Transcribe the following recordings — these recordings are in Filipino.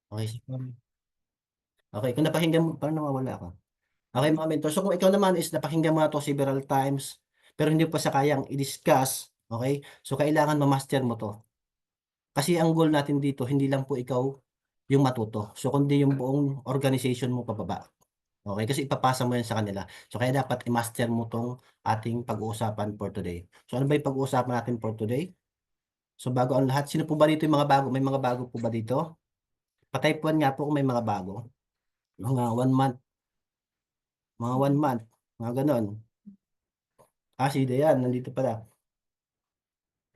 Okay, okay, kung napakinggan mo, parang nawawala ako. Okay, mga mentor. So kung ikaw naman is napakinggan mo na to several times, pero hindi pa sa kayang i-discuss, okay? So kailangan ma-master mo to. Kasi ang goal natin dito, hindi lang po ikaw yung matuto. So kundi yung buong organization mo pababa. Okay? Kasi ipapasa mo yan sa kanila. So kaya dapat i-master mo tong ating pag-uusapan for today. So ano ba yung pag-uusapan natin for today? So bago ang lahat, sino po ba dito yung mga bago? May mga bago po ba dito? Pa-type 1 nga po kung may mga bago. Mga 1 month, mga 1 month, mga ganon. Ah, si Dayan, nandito pala.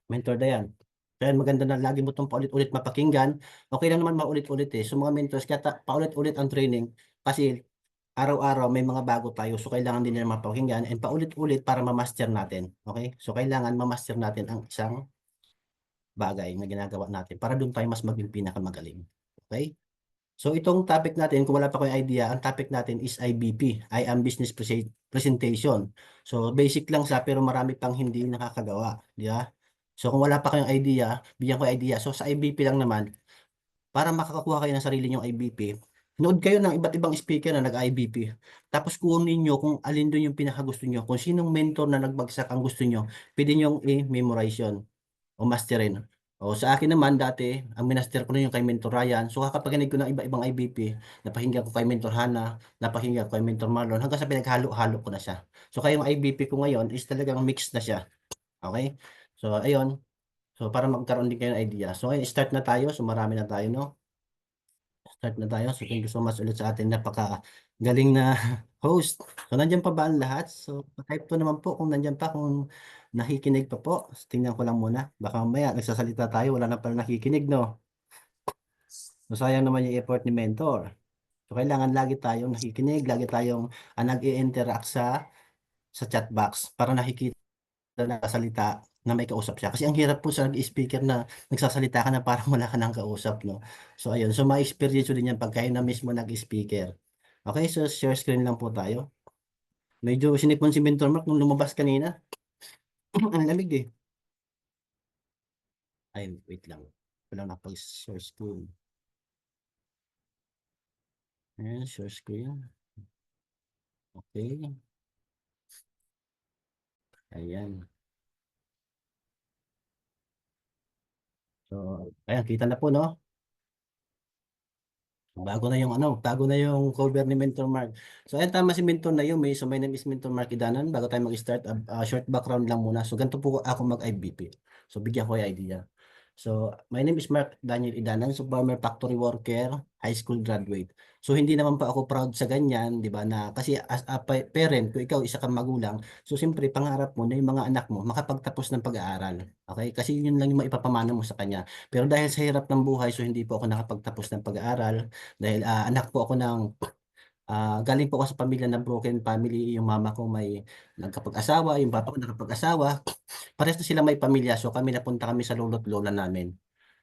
Mentor Dayan. Kaya maganda na lagi mo itong paulit-ulit mapakinggan. Okay lang naman maulit-ulit eh. So mga mentors, kaya paulit-ulit ang training. Kasi araw-araw may mga bago tayo. So kailangan din nila mapakinggan and paulit-ulit para ma-master natin. Okay? So kailangan ma-master natin ang isang bagay na ginagawa natin para doon tayo mas maging pinakamagaling. Okay? So itong topic natin, kung wala pa kayong idea, ang topic natin is IBP, I am Business Presentation. So basic lang siya pero marami pang hindi nakakagawa, di ba? So kung wala pa kayong idea, bigyan ko idea. So sa IBP lang naman, para makakakuha kayo ng sarili nyong IBP, nood kayo ng iba't ibang speaker na nag-IBP. Tapos kunin nyo kung alin doon yung pinakagusto nyo. Kung sinong mentor na nagbagsak ang gusto nyo, pwede nyo i-memorize yun o masterin. O sa akin naman dati, ang minaster ko na yung kay Mentor Ryan. So kakapaginig ko ng iba-ibang IBP, napakinggan ko kay Mentor Hana, napakinggan ko kay Mentor Marlon, hanggang sa pinaghalo-halo ko na siya. So kaya yung IBP ko ngayon is talagang mix na siya. Okay? So ayun. So para magkaroon din kayo ng idea. So ngayon, start na tayo. So marami na tayo, no? Start na tayo. So thank you so much ulit sa ating napaka galing na host. So nandiyan pa ba ang lahat? So type po naman po kung nandiyan pa, kung nakikinig pa po. So, tingnan ko lang muna. Baka mamaya nagsasalita tayo, wala na pala nakikinig, no? So sayang naman yung effort ni mentor. So kailangan lagi tayong nakikinig, lagi tayong nag-i-interact sa chat box para nakikita na nagsasalita na may kausap siya. Kasi ang hirap po sa nag-speaker na nagsasalita ka na parang wala ka nang kausap, no? So, ayun. So, ma-experience yun din yan pag kayo na mismo nag-speaker. Okay, so share screen lang po tayo. Medyo sinipon si Mentor Mark nung lumabas kanina. Ang lamig eh. Ay, wait lang. Wala na pag-share screen. Ayan, share screen. Okay. Ayan. So, ayan, kita na po, no? Bago na yung cover ni Mentor Mark. So, ayun, tama si Mentor na yun. So, my name is Mentor Mark Idanan. Bago tayo mag-start, short background lang muna. So, ganito po ako mag-IBP. So, bigyan ko yung idea. So, my name is Mark Daniel Idanan. So, former factory worker, high school graduate. So, hindi naman pa ako proud sa ganyan, di ba? Na, kasi as a parent, kung ikaw isa kang magulang, so, siyempre, pangarap mo na yung mga anak mo makapagtapos ng pag-aaral. Okay? Kasi yun lang yung maipapamana mo sa kanya. Pero dahil sa hirap ng buhay, so hindi po ako nakapagtapos ng pag-aaral dahil anak po ako ng galing po ako sa pamilya na broken family. Yung mama ko may nagkapag-asawa, yung papa ko nakapag-asawa. Parehas na sila may pamilya. So kami napunta kami sa lolo't lola namin.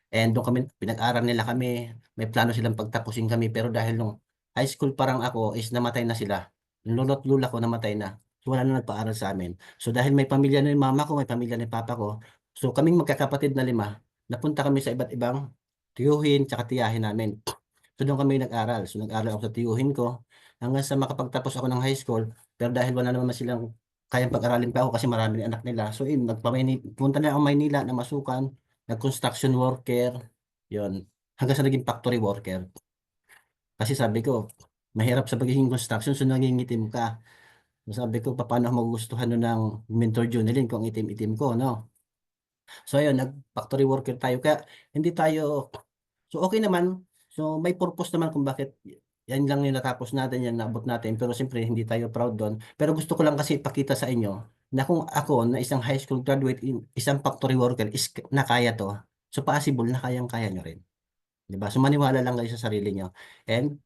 And doon kami, pinag-aral nila kami. May plano silang pagtapusin kami. Pero dahil nung high school parang ako is namatay na sila. Yung lolo't lola ko namatay na. So wala na nagpaaral sa amin. So dahil may pamilya na yung mama ko, may pamilya na yung papa ko. So kaming magkakapatid na 5, napunta kami sa iba't ibang tiyuhin tsaka tiyahin namin. So doon kami nag-aral. So nag-aral ako sa tiyuhin ko hanggang sa makapagtapos ako ng high school. Pero dahil wala naman silang kayang pag-aralin pa ako kasi marami ng anak nila. So punta na ako Maynila na masukan, nag-construction worker, yon hanggang sa naging factory worker. Kasi sabi ko, mahirap sa pagiging construction, so nangingitim ka. So sabi ko, paano ako magugustuhan nun ng mentor Junelin kung itim-itim ko, no? So ayun, nag-factory worker tayo. Kaya hindi tayo. So okay naman. So may purpose naman kung bakit yan lang yung natapos natin, yan naabot natin. Pero siyempre hindi tayo proud doon. Pero gusto ko lang kasi ipakita sa inyo na kung ako na isang high school graduate, isang factory worker is na kaya to. So possible na kayang-kaya nyo rin. 'Di ba? So maniwala lang kayo sa sarili nyo. And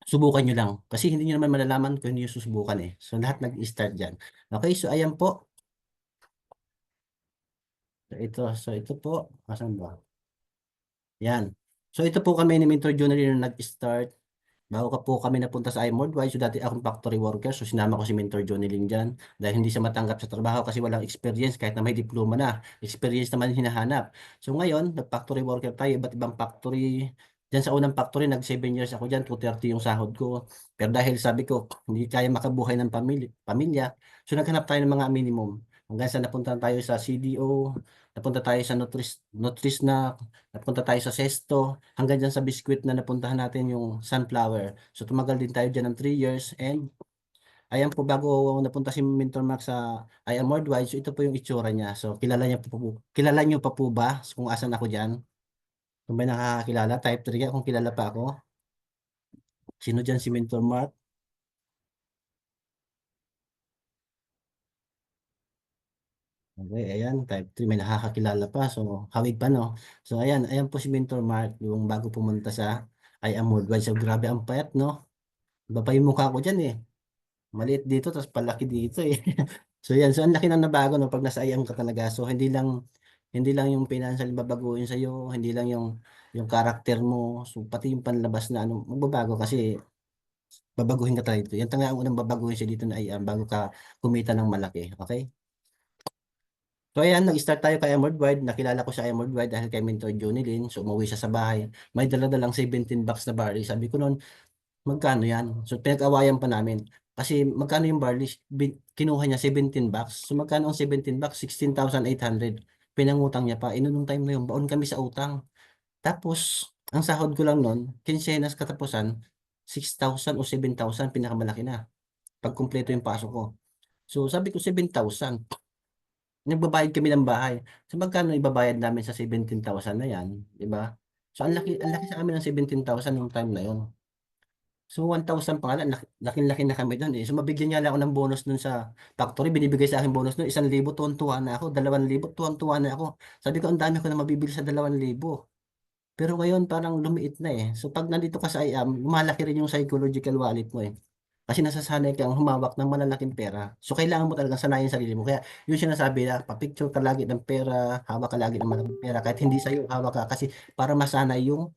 subukan nyo lang. Kasi hindi nyo naman malalaman kung hindi nyo susubukan eh. So lahat nag-start dyan. Okay, so ayan po. So ito po. Asan ba? Yan. So ito po kami ni Mentor Junior yung nag-start. Bago ka po kami napunta sa iModWise, so dati akong factory worker, so sinama ko si Mentor Johnny Lin dyan dahil hindi siya matanggap sa trabaho kasi walang experience kahit na may diploma na. Experience naman yung hinahanap. So ngayon, nag-factory worker tayo, iba't ibang factory Diyan sa unang factory nag 7 years ako diyan, 230 yung sahod ko. Pero dahil sabi ko hindi kaya makabuhay ng pamilya, so naghanap tayo ng mga minimum. Hanggang sa napunta tayo sa CDO, napunta tayo sa Nutrisnack, napunta tayo sa Sesto, hanggang diyan sa biscuit na napuntahan natin yung Sunflower. So tumagal din tayo diyan ng 3 years and ayan po bago napunta si Mentor Max sa I Am Worldwide, so ito po yung itsura niya. So kilala niyo pa po ba kung asan ako diyan? Kung may nakakakilala, type 3 ka kung kilala pa ako. Sino diyan si Mentor Mark? Okay, ayan, type 3 may nakakakilala pa. So, hawig pa, no? So, ayan po si Mentor Mark, yung bago pumunta sa I Am Worldwide. So, grabe ang payat, no? Iba pa yung mukha ko dyan, eh. Maliit dito, tapos palaki dito, eh. So, yan. So, ang laki na nabago, no? Pag nasa I Am ka talaga. So, hindi lang yung financial babaguhin sa'yo, hindi lang yung character mo, so, pati yung panlabas na ano, magbabago kasi babaguhin ka talaga dito. Yan talaga ang unang babaguhin siya dito na I Am bago ka kumita ng malaki. Okay? So ayan, nag-start tayo kay Emerald Wide. Nakilala ko sa Emerald Wide dahil kay Mentor Jonilyn. So umuwi siya sa bahay. May dala-dalang 17 bucks na barley. Sabi ko noon, magkano yan? So pinag-awayan pa namin. Kasi magkano yung barley? Kinuha niya 17 bucks. So magkano ang 17 bucks? 16,800. Pinangutang niya pa. Nung time na yun, baon kami sa utang. Tapos, ang sahod ko lang noon, kinsenas katapusan, 6,000 o 7,000, pinakamalaki na. Pag kumpleto yung pasok ko. So sabi ko 7,000. Nagbabayad kami ng bahay. So magkano ibabayad namin sa 17,000 na yan, 'di ba? So ang laki sa amin ng 17,000 nung time na yon. So 1,000 pa nga lang, laking-laki na kami doon eh. So mabigyan niya lang ako ng bonus doon sa factory, binibigay sa akin bonus doon, 1,000, tuwan-tuwa na ako, 2,000, tuwan-tuwa na ako. Sabi ko, ang dami ko na mabibili sa 2,000. Pero ngayon parang lumiit na eh. So pag nandito ka sa IAM, lumalaki rin yung psychological wallet mo eh. Kasi nasasanay kang humawak ng malalaking pera. So kailangan mo talagang sanayin sarili mo. Kaya yung sinasabi na pa-picture ka lagi ng pera, hawak ka lagi ng malaking pera kahit hindi sa'yo hawak ka kasi para masanay yung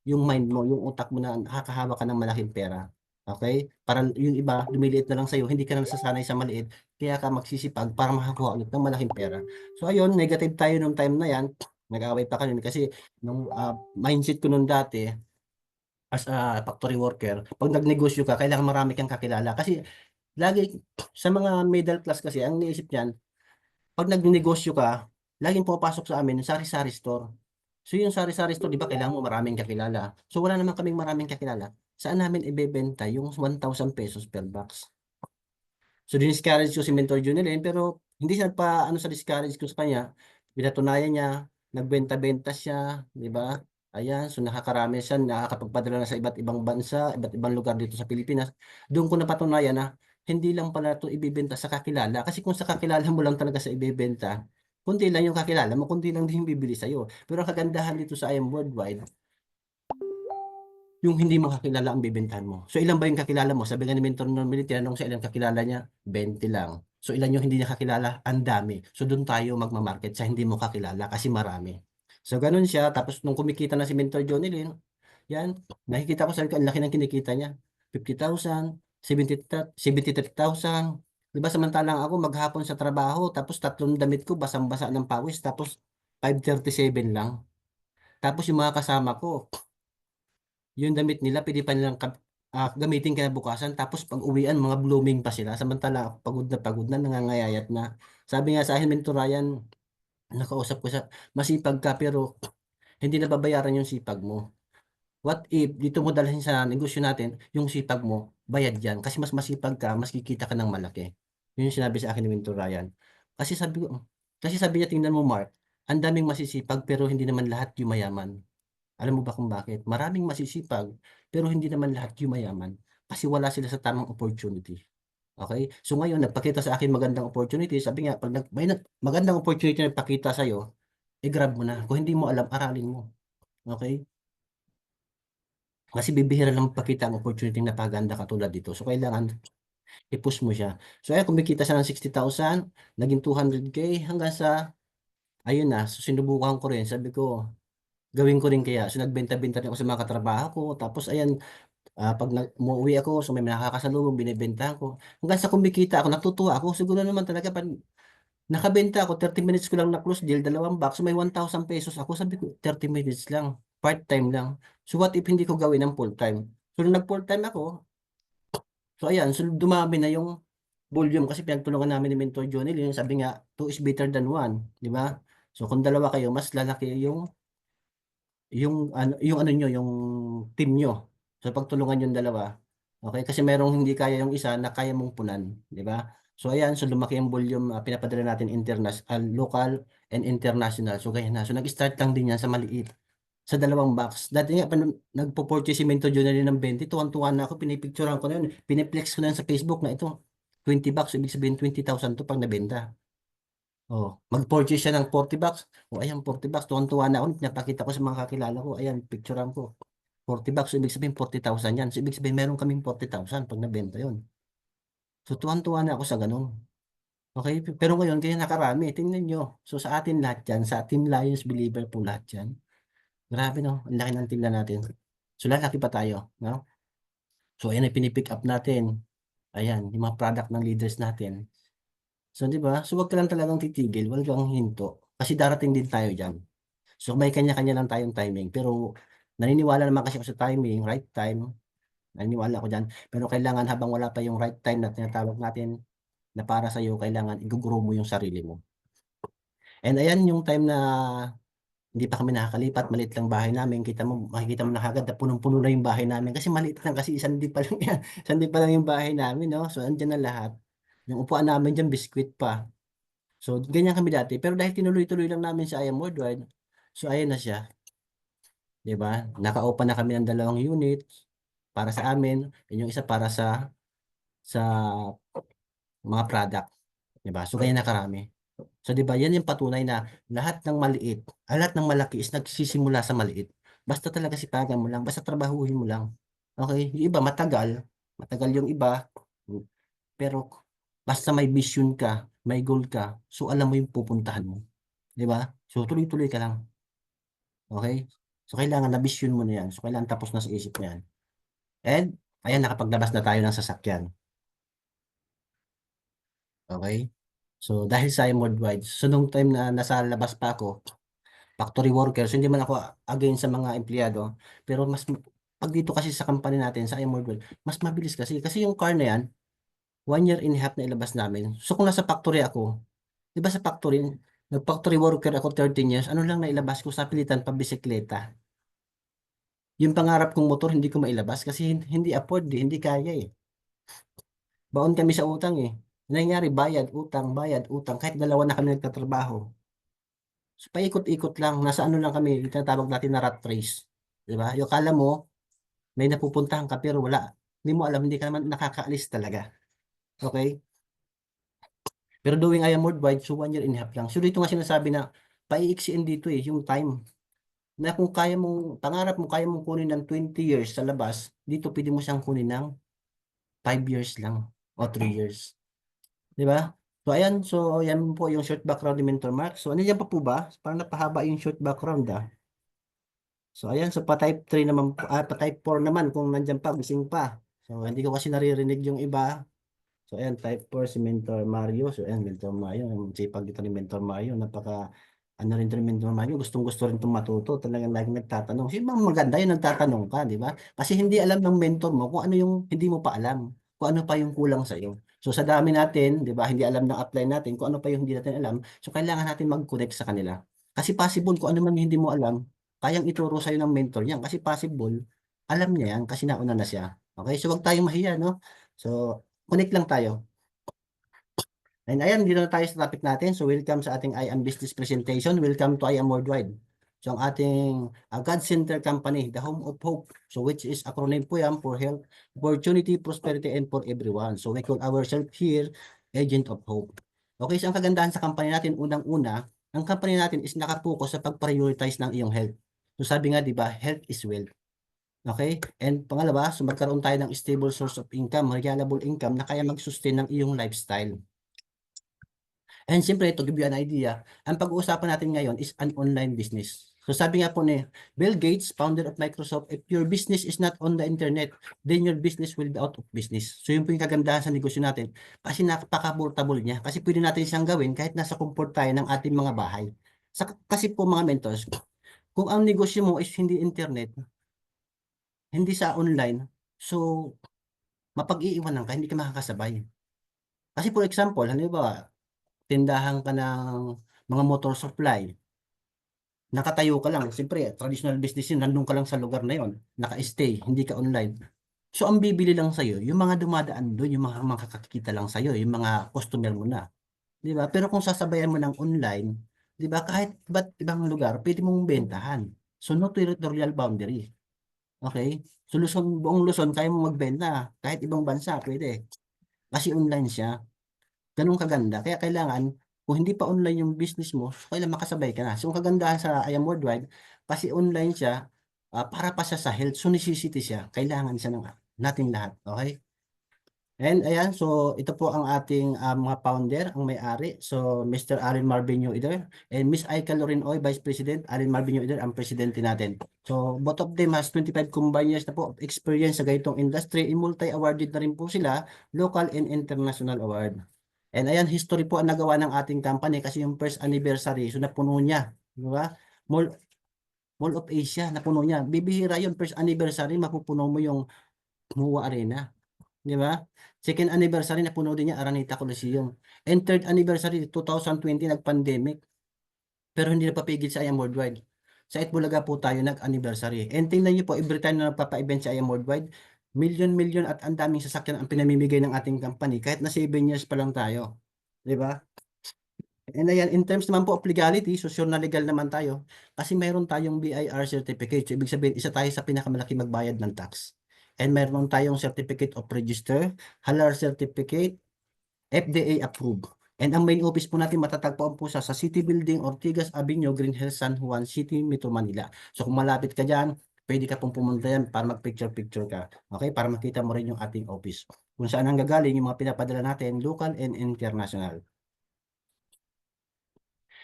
mind mo, yung utak mo na nakakahawak ka ng malaking pera. Okay? Para yung iba, lumiliit na lang sa'yo, hindi ka na nasasanay sa maliit, kaya ka magsisipag para makakuha ulit ng malaking pera. So ayun, negative tayo nung time na yan. Nag-aaway pa kami kasi nung mindset ko nung dati, as a factory worker, pag nagnegosyo ka, kailangan marami kang kakilala. Kasi lagi, sa mga middle class kasi, ang iniisip niyan, pag nagnegosyo ka, laging pumapasok sa amin, sari-sari store. So yung sari-sari store, di ba, kailangan mo maraming kakilala. So wala naman kaming maraming kakilala. Saan namin ibebenta yung 1,000 pesos per box? So diniscourage ko si Mentor Junelin pero hindi siya pa ano sa discourage ko sa kanya. Pinatunayan niya, nagbenta-benta siya, 'di ba? Ayan, so nakakarami siya, nakakapagpadala na sa iba't ibang bansa, iba't ibang lugar dito sa Pilipinas. Doon ko napatunayan na hindi lang pala 'to ibebenta sa kakilala. Kasi kung sa kakilala mo lang talaga sa ibebenta, kundi lang yung kakilala mo, kundi lang din yung bibili sa'yo. Pero ang kagandahan dito sa I Am Worldwide, yung hindi mo kakilala ang bebentahan mo. So ilan ba yung kakilala mo? Sabi nga ni Mentor normally, tinanong sa ilan kakilala niya, 20 lang. So ilan yung hindi niya kakilala? Ang dami. So doon tayo magmamarket sa hindi mo kakilala kasi marami. So ganun siya. Tapos nung kumikita na si Mentor Johnny Lin, yan, nakikita ko sabi ko, ang laki ng kinikita niya. 50,000, 73,000. Di ba samantalang ako maghapon sa trabaho, tapos tatlong damit ko basang-basa ng pawis, tapos 537 lang. Tapos yung mga kasama ko, yung damit nila pwede pa nilang gamitin kinabukasan tapos pag-uwian mga blooming pa sila samantala ako pagod na nangangayayat na. Sabi nga sa akin Mentor Ryan, nakausap ko sa masipag ka pero hindi nababayaran yung sipag mo. What if dito mo dalhin sa negosyo natin yung sipag mo bayad yan kasi mas masipag ka mas kikita ka ng malaki. Yun yung sinabi sa akin ni Mentor Ryan. Kasi sabi niya tingnan mo Mark, ang daming masisipag pero hindi naman lahat yumayaman. Alam mo ba kung bakit? Maraming masisipag, pero hindi naman lahat yumayaman kasi wala sila sa tamang opportunity. Okay? So ngayon, nagpakita sa akin magandang opportunity. Sabi nga, pag magandang opportunity na nagpakita sa'yo, i-grab mo na. Kung hindi mo alam, aralin mo. Okay? Kasi bibihira lang magpakita ang opportunity na paganda katulad dito. So kailangan i-push mo siya. So ayan, kumikita siya ng 60,000, naging 200K hanggang sa, ayun na, so sinubukan ko rin. Sabi ko, gawin ko rin kaya. So nagbenta-benta rin ako sa mga katrabaho ko. Tapos ayan, pag umuwi ako, so may nakakasalubong, binibentahan ko. Hanggang sa kumikita ako, natutuwa ako. Siguro naman talaga, pag nakabenta ako, 30 minutes ko lang na close deal, 2 box, so may 1,000 pesos ako. Sabi ko, 30 minutes lang. part-time lang. So what if hindi ko gawin ng full-time? So nung nag-full-time ako, so ayan, so dumami na yung volume kasi pinagtulungan namin ni Mentor Jonel, yung sabi nga, two is better than one, di ba? So kung dalawa kayo, mas lalaki yung ano nyo, yung team nyo. So pagtulungan yung dalawa. Okay, kasi merong hindi kaya yung isa na kaya mong punan, di ba? So ayan, so lumaki ang volume, pinapadala natin international, local and international. So ganyan na. So nag-start lang din yan sa maliit. Sa dalawang box. Dati nga, nagpo-purchase si Mentor Junior ng 20, tuwan-tuwa na ako, pinipicturean ko na yun. Piniplex ko na yun sa Facebook na ito, 20 bucks, ibig sabihin 20,000 to pag nabenta. Oh, mag-purchase siya ng 40 bucks. O ayan, 40 bucks, tuwan-tuwa na ako, pinapakita ko sa mga kakilala ko, ayan, picturean ko. 40 bucks, ibig sabihin 40,000 yan. So, ibig sabihin, meron kaming 40,000 pag nabenta yun. So, tuwan-tuwa na ako sa ganun. Okay, pero ngayon, kaya nakarami, tingnan nyo. So, sa atin lahat yan, sa Team Lions Believer po lahat yan. Grabe no, ang laki ng team na natin. So lalaki pa tayo, no? So ayan ay pinipick up natin. Ayan, yung mga product ng leaders natin. So di ba? So wag ka lang talagang titigil, wag kang hinto. Kasi darating din tayo diyan. So may kanya-kanya lang tayong timing. Pero naniniwala naman kasi ako sa timing, right time. Naniniwala ako diyan. Pero kailangan habang wala pa yung right time na tinatawag natin na para sa iyo, kailangan i-grow mo yung sarili mo. And ayan yung time na hindi pa kami nakakalipat, maliit lang bahay namin. Makikita mo na kagad na punong-puno na yung bahay namin. Kasi maliit lang kasi isang di pa lang yan. Isang di pa lang yung bahay namin, no? So, andyan na lahat. Yung upuan namin dyan, biskwit pa. So, ganyan kami dati. Pero dahil tinuloy-tuloy lang namin sa I Am Worldwide, so ayan na siya. Di ba? Naka-open na kami ng dalawang unit para sa amin. Yun yung isa para sa mga product. Di ba? So, ganyan na karami. So, di ba, yan yung patunay na lahat ng maliit, lahat ng malaki is nagsisimula sa maliit. Basta talaga sipagan mo lang, basta trabahuhin mo lang. Okay? Yung iba, matagal. Matagal yung iba. Pero, basta may vision ka, may goal ka, so alam mo yung pupuntahan mo. Di ba? So, tuloy-tuloy ka lang. Okay? So, kailangan na vision mo na yan. So, kailangan tapos na sa isip mo yan. And, ayan, nakapaglabas na tayo ng sasakyan. Okay? So, dahil sa worldwide, so nung time na nasa labas pa ako, factory workers, hindi man ako against sa mga empleyado, pero pag dito kasi sa company natin, sa Immortal, mas mabilis kasi yung car na yan, 1 year and a half na ilabas namin. So kung nasa factory ako, di ba sa factory, nag-factory worker ako 13 years, ano lang nailabas ko sa pilitan pa bisikleta. Yung pangarap kong motor, hindi ko mailabas kasi hindi afford, hindi kaya eh. Baon kami sa utang eh. Nangyari, bayad, utang, kahit dalawa na kami nagtatrabaho. So, paikot-ikot lang, nasa ano lang kami, yung tinatawag natin na rat race. Di ba? Yung kala mo, may napupuntahan ka pero wala. Hindi mo alam, hindi ka naman nakakaalis talaga. Okay? Pero doing I am worldwide, so 1 year and a half lang. So dito nga sinasabi na paiiksiin dito eh, yung time. Na kung kaya mong, pangarap mo, kaya mong kunin ng 20 years sa labas, dito pwede mo siyang kunin ng 5 years lang o 3 years. Di ba? So ayan, so yan po yung short background ni Mentor Mark. So ano yan pa po ba? Parang napahaba yung short background ah. So ayan, so pa-type 3 naman, pa-type 4 naman kung nandiyan pa, gising pa. So hindi ko kasi naririnig yung iba. So ayan, type 4 si Mentor Mario. So ayan, Mentor Mario, ang sipag dito ni Mentor Mario, napaka ano rin ito ni Mentor Mario, gustong-gusto rin itong matuto. Talagang laging nagtatanong. Sino bang maganda yung nagtatanong ka, di ba? Kasi hindi alam ng mentor mo kung ano yung hindi mo pa alam, kung ano pa yung kulang sa iyo. So sa dami natin, di ba, hindi alam ng upline natin kung ano pa yung hindi natin alam. So kailangan natin mag-connect sa kanila. Kasi possible kung ano man yung hindi mo alam, kayang ituro sa'yo ng mentor niyan. Kasi possible, alam niya yan kasi nauna na siya. Okay? So wag tayong mahiya, no? So, connect lang tayo. And ayan, dito na tayo sa topic natin. So, welcome sa ating I Am Business presentation. Welcome to I Am Worldwide. So, ang ating God Center Company, the Home of Hope. So, which is acronym po yan for health, opportunity, prosperity, and for everyone. So, we call ourselves here, Agent of Hope. Okay, so ang kagandahan sa company natin, unang-una, ang company natin is nakapokus sa pag-prioritize ng iyong health. So, sabi nga, di ba, health is wealth. Okay? And pangalawa, so magkaroon tayo ng stable source of income, reliable income na kaya mag-sustain ng iyong lifestyle. And siyempre, to give you an idea, ang pag-uusapan natin ngayon is an online business. So sabi nga po ni Bill Gates, founder of Microsoft, if your business is not on the internet, then your business will be out of business. So yun po yung kagandahan sa negosyo natin. Kasi napaka-portable niya. Kasi pwede natin siyang gawin kahit nasa comfort tayo ng ating mga bahay. Kasi po mga mentors, Kung ang negosyo mo is hindi internet, hindi sa online, so mapag-iiwanan ka, hindi ka makakasabay. Kasi for example, halimbawa, tindahan ka ng mga motor supply, nakatayo ka lang, siyempre, traditional business yun, nandun ka lang sa lugar na yon, naka-stay, hindi ka online. So, ang bibili lang sa'yo, yung mga dumadaan doon, yung mga makakakita lang sa'yo, yung mga customer mo na. Di ba? Pero kung sasabayan mo ng online, di ba, kahit ba't ibang lugar, pwede mong bentahan. So, no territorial boundary. Okay? So, Luzon, buong Luzon, kaya mong magbenta. Kahit ibang bansa, pwede. Kasi online siya. Ganun kaganda. Kaya kailangan, kung hindi pa online yung business mo, kailangan makasabay ka na. So, ang kagandahan sa I Am Worldwide, kasi online siya, para pa siya sa health. So, necessity siya. Kailangan siya ng nating lahat. Okay? And ayan, so ito po ang ating mga founder, ang may-ari. So, Mr. Allen Marvin Eder and Miss Aika Lorinoy, Vice President. Allen Marvin Eder, ang presidente natin. So, both of them has 25 combined years na po of experience sa ganitong industry. In multi-awarded na rin po sila, local and international award. And ayan, history po ang nagawa ng ating company kasi yung first anniversary, so napuno niya. Di ba? Mall, Mall of Asia, napuno niya. Bibihira yun, first anniversary, mapupuno mo yung MUA Arena. Di ba? Second anniversary na puno din niya Araneta Coliseum. And third anniversary 2020 nag-pandemic pero hindi napapigil sa IAM Worldwide. Sa Itbulaga po tayo nag-anniversary. And tingnan niyo po every time na nagpapa-event sa IAM Worldwide, million at ang daming sasakyan ang pinamimigay ng ating company kahit na 7 years pa lang tayo. Di ba? And ayan, in terms naman po of legality, so sure na legal naman tayo kasi mayroon tayong BIR certificate. So, ibig sabihin, isa tayo sa pinakamalaki magbayad ng tax. And mayroon tayong certificate of register, halal certificate, FDA approved. And ang main office po natin matatagpuan po sa City Building, Ortigas Avenue, Green Hills, San Juan City, Metro Manila. So kung malapit ka dyan, pwede ka pong pumunta yan para mag-picture-picture ka. Okay? Para makita mo rin yung ating office. Kung saan ang gagaling yung mga pinapadala natin, local and international.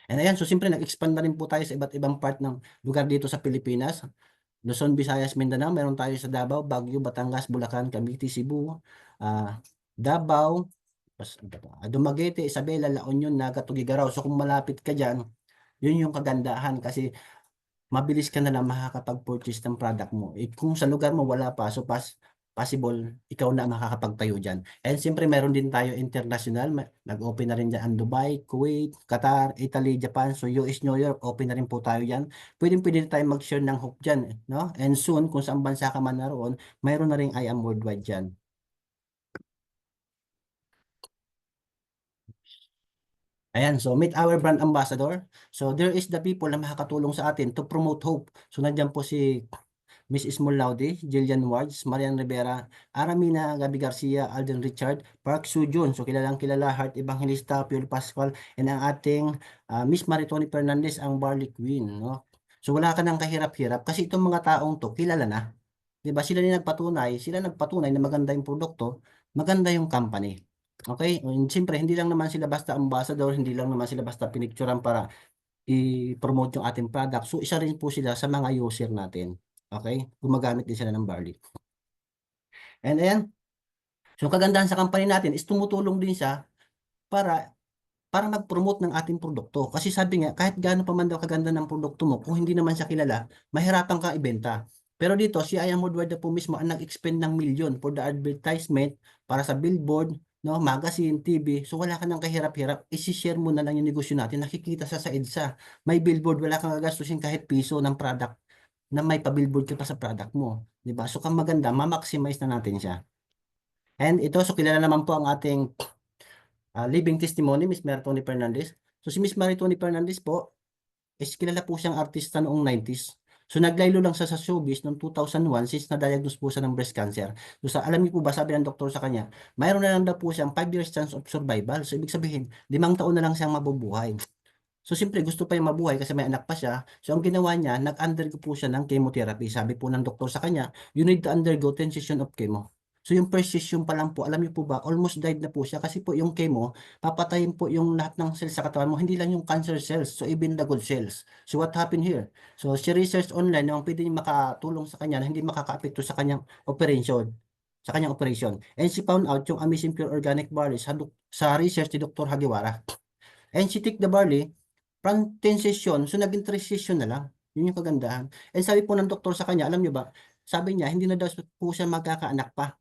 And ayan, so siyempre nag-expand na rin po tayo sa iba't ibang part ng lugar dito sa Pilipinas. Luzon, Visayas, Mindanao, meron tayo sa Davao, Baguio, Batangas, Bulacan, Cavite, Cebu, Davao, Dumaguete, Isabela, La Union, Naga, Tugigaraw. So kung malapit ka dyan, yun yung kagandahan kasi mabilis ka na lang makakapag-purchase ng product mo. Eh, kung sa lugar mo wala pa, so possible, ikaw na ang makakapagtayo dyan. And siyempre, meron din tayo international. Nag-open na rin dyan ang Dubai, Kuwait, Qatar, Italy, Japan. So US, New York, open na rin po tayo dyan. Pwede tayo mag-share ng hope dyan. No? And soon, kung saan bansa ka man naroon, mayroon na rin I Am Worldwide dyan. Ayan, so meet our brand ambassador. So there is the people na makakatulong sa atin to promote hope. So nandiyan po si Miss Ismol Laude, Jillian Wards, Marian Rivera, Aramina Gabi Garcia, Alden Richard, Park Soo-jun, so kilalang kilala, Heart Evangelista, Pure Pascual, and ang ating Miss Maritoni Fernandez, ang Barley Queen. No? So wala ka nang kahirap-hirap kasi itong mga taong to kilala na. 'Di ba? Sila nagpatunay na maganda yung produkto, maganda yung company. Okay? And siyempre, hindi lang naman sila basta ambassador, hindi lang naman sila basta pinicturean para i-promote yung ating product. So, isa rin po sila sa mga user natin. Okay? Gumagamit din sila ng barley. And ayan, so kagandahan sa company natin is tumutulong din siya para mag-promote ng ating produkto. Kasi sabi nga, kahit gaano pa man daw kaganda ng produkto mo, kung hindi naman siya kilala, mahirapan kang ibenta. Pero dito, si Iam Woodward na po mismo ang nag-expend ng milyon for the advertisement para sa billboard, no, magazine, TV. So wala ka nang kahirap-hirap. I-share mo na lang yung negosyo natin. Nakikita sa EDSA. May billboard, wala kang gagastusin kahit piso ng product na may pa-billboard ka pa sa product mo. 'Di ba? So kung maganda, ma-maximize na natin siya. And ito, so kilala naman po ang ating living testimony, Miss Maritoni Fernandez. So si Miss Maritoni Fernandez po, is kilala po siyang artista noong 90s. So naglaylo lang siya sa showbiz noong 2001 since na-diagnose po siya ng breast cancer. So alam niyo po ba, sabi ng doktor sa kanya, mayroon na lang daw po siyang 5 years chance of survival. So ibig sabihin, 5 taon na lang siyang mabubuhay. So siyempre gusto pa yung mabuhay kasi may anak pa siya. So ang ginawa niya, nag-undergo po siya ng chemotherapy. Sabi po ng doktor sa kanya, you need to undergo 10 session of chemo. So yung first session pa lang po, alam niyo po ba, almost died na po siya kasi po yung chemo, papatayin po yung lahat ng cells sa katawan mo, hindi lang yung cancer cells, so even the good cells. So what happened here? So she researched online na pwede niya makatulong sa kanya na hindi makaka-apekto sa kanyang operation. And she found out yung Amazing Pure Organic Barley sa research ni Dr. Hagiwara. And she took the barley from 10 session, so naging 3 session na lang. Yun yung kagandahan. And sabi po ng doktor sa kanya, alam niyo ba, sabi niya hindi na daw po siya magkakaanak pa.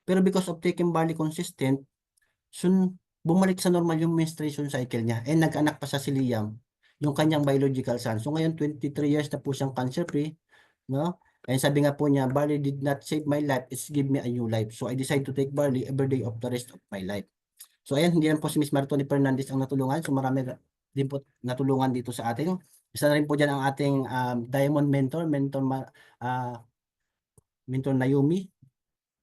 Pero because of taking barley consistent, bumalik sa normal yung menstruation cycle niya. And nagkaanak pa siya si Liam, yung kanyang biological son. So ngayon 23 years na po siyang cancer-free, no? And sabi nga po niya, barley did not save my life, it's give me a new life. So I decided to take barley every day of the rest of my life. So ayan, hindi lang po si Miss Martoni Fernandez ang natulungan. So marami din po natulungan dito sa atin. Isa na rin po dyan ang ating Diamond ah, mentor Naomi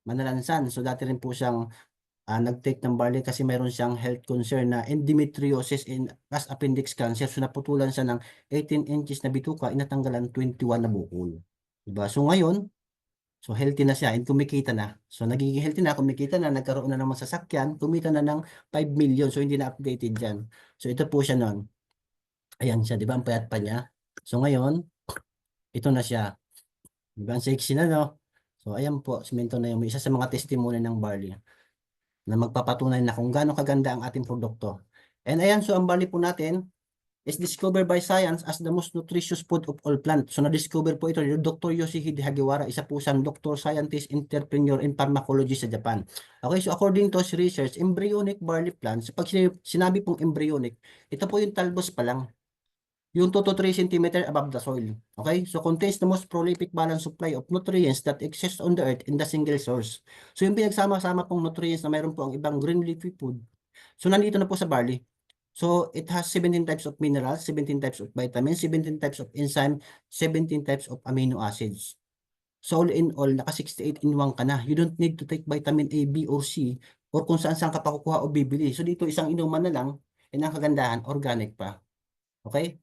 Manalansan. So dati rin po siyang nag-take ng barley kasi mayroon siyang health concern na endometriosis and plus appendix cancer. So naputulan siya ng 18 inches na bituka, inatanggalan 21 na bukol. Diba? So ngayon, so healthy na siya and kumikita na. So nagiging healthy na, kumikita na, nagkaroon na ng sasakyan, kumita na ng 5 million. So hindi na updated dyan. So ito po siya noon. Ayan siya, di ba? Ang payat pa niya. So ngayon, ito na siya. Di ba? Ang sexy na, no? So ayan po, simento na yung isa sa mga testimony ng barley na magpapatunay na kung gaano kaganda ang ating produkto. And ayan, so ang barley po natin is discovered by science as the most nutritious food of all plant. So na-discover po ito ni Dr. Yoshihide Hagiwara, isa po siyang doctor, scientist, entrepreneur, in pharmacology sa Japan. Okay, so according to his research, embryonic barley plants, pag sinabi pong embryonic, ito po yung talbos pa lang. Yung 2 to 3 cm above the soil. Okay? So contains the most prolific balanced supply of nutrients that exist on the earth in the single source. So yung pinagsama-sama pong nutrients na mayroon po ang ibang green leafy food. So nandito na po sa barley. So it has 17 types of minerals, 17 types of vitamins, 17 types of enzyme, 17 types of amino acids. So all in all, naka 68 in 1 ka na. You don't need to take vitamin A, B, or C or kung saan saan ka pa kukuha o bibili. So dito isang inuman na lang, and ang kagandahan, organic pa. Okay?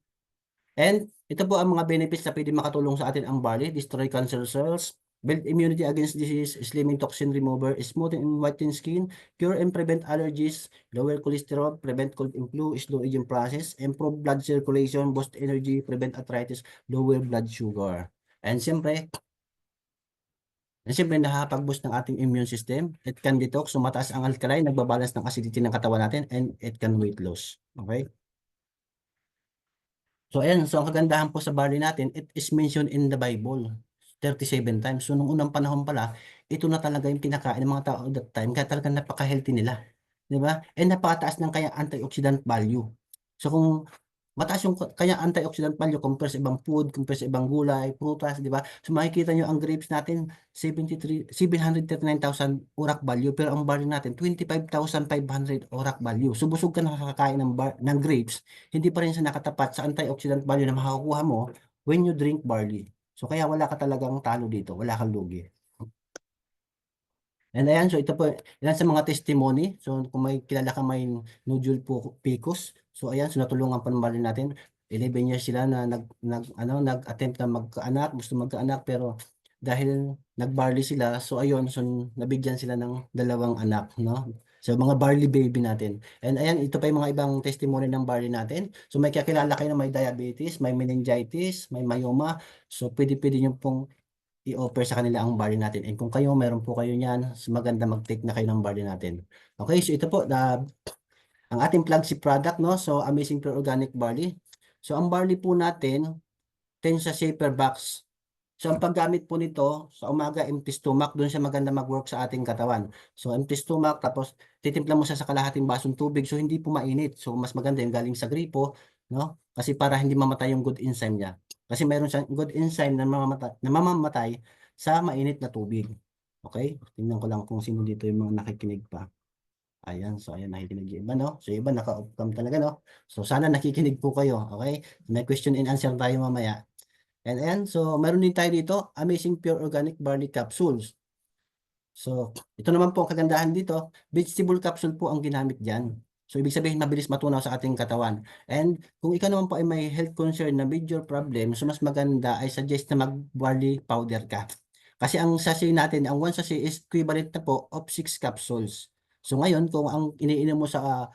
And ito po ang mga benefits na pwede makatulong sa atin ang barley: destroy cancer cells, build immunity against disease, slimming toxin remover, smoothing and whiten skin, cure and prevent allergies, lower cholesterol, prevent cold and flu, slow aging process, improve blood circulation, boost energy, prevent arthritis, lower blood sugar. And siyempre nakakapag-boost ng ating immune system. It can detox, so mataas ang alkaline, nagbabalance ng acidity ng katawan natin, and it can weight loss. Okay? So ayan, so ang kagandahan po sa barley natin, it is mentioned in the Bible 37 times. So nung unang panahon pala, ito na talaga yung kinakain ng mga tao at that time, kaya talagang napaka-healthy nila. Di ba? And napakataas ng kaya antioxidant value. So kung mataas yung kanya antioxidant value compare sa ibang food, compare sa ibang gulay, prutas, di ba? So makikita nyo ang grapes natin, 739,000 urak value, pero ang barley natin, 25,500 urak value. So busog ka nakakakain ng grapes, hindi pa rin siya nakatapat sa antioxidant value na makakuha mo when you drink barley. So kaya wala ka talagang talo dito, wala kang lugi. And ayan, so ito po, ilan sa mga testimony. So kung may kilala ka may nodule po picos. So ayan, so natulungan pa naman natin. 11 years sila na nag-attempt na magkaanak, gusto magkaanak, pero dahil nag-barley sila, so ayun, so nabigyan sila ng 2 anak, no? So mga barley baby natin. And ayan, ito pa yung mga ibang testimony ng barley natin. So may kakilala kayo na may diabetes, may meningitis, may myoma. So pwede nyo pong i-offer sa kanila ang barley natin. And kung kayo, meron po kayo niyan, maganda mag-take na kayo ng barley natin. Okay, so ito po, ang ating flagship product, no? So, Amazing Pure Organic Barley. So, ang barley po natin, 10 sa shaper box. So, ang paggamit po nito, sa umaga, empty stomach, doon siya maganda mag-work sa ating katawan. So, empty stomach, tapos titimpla mo siya sa kalahating basong tubig, so hindi po mainit. So, mas maganda yung galing sa gripo, no? Kasi para hindi mamatay yung good enzyme niya. Kasi mayroon siyang good enzyme na mamamatay sa mainit na tubig. Okay? Tingnan ko lang kung sino dito yung mga nakikinig pa. Ayan, so ayan, nakikinig yung iba, no? So, iba naka-off-cam talaga, no? So, sana nakikinig po kayo, okay? May question and answer tayo mamaya. And ayan, so meron din tayo dito, Amazing Pure Organic Barley Capsules. So, ito naman po ang kagandahan dito, vegetable capsule po ang ginamit dyan. So, ibig sabihin, mabilis matunaw sa ating katawan. And kung ikaw naman po ay may health concern na major problem, so mas maganda ay suggest na mag-barley powder ka. Kasi ang sachet natin, ang 1 sachet is equivalent na po of 6 capsules. So, ngayon, kung ang iniinom mo sa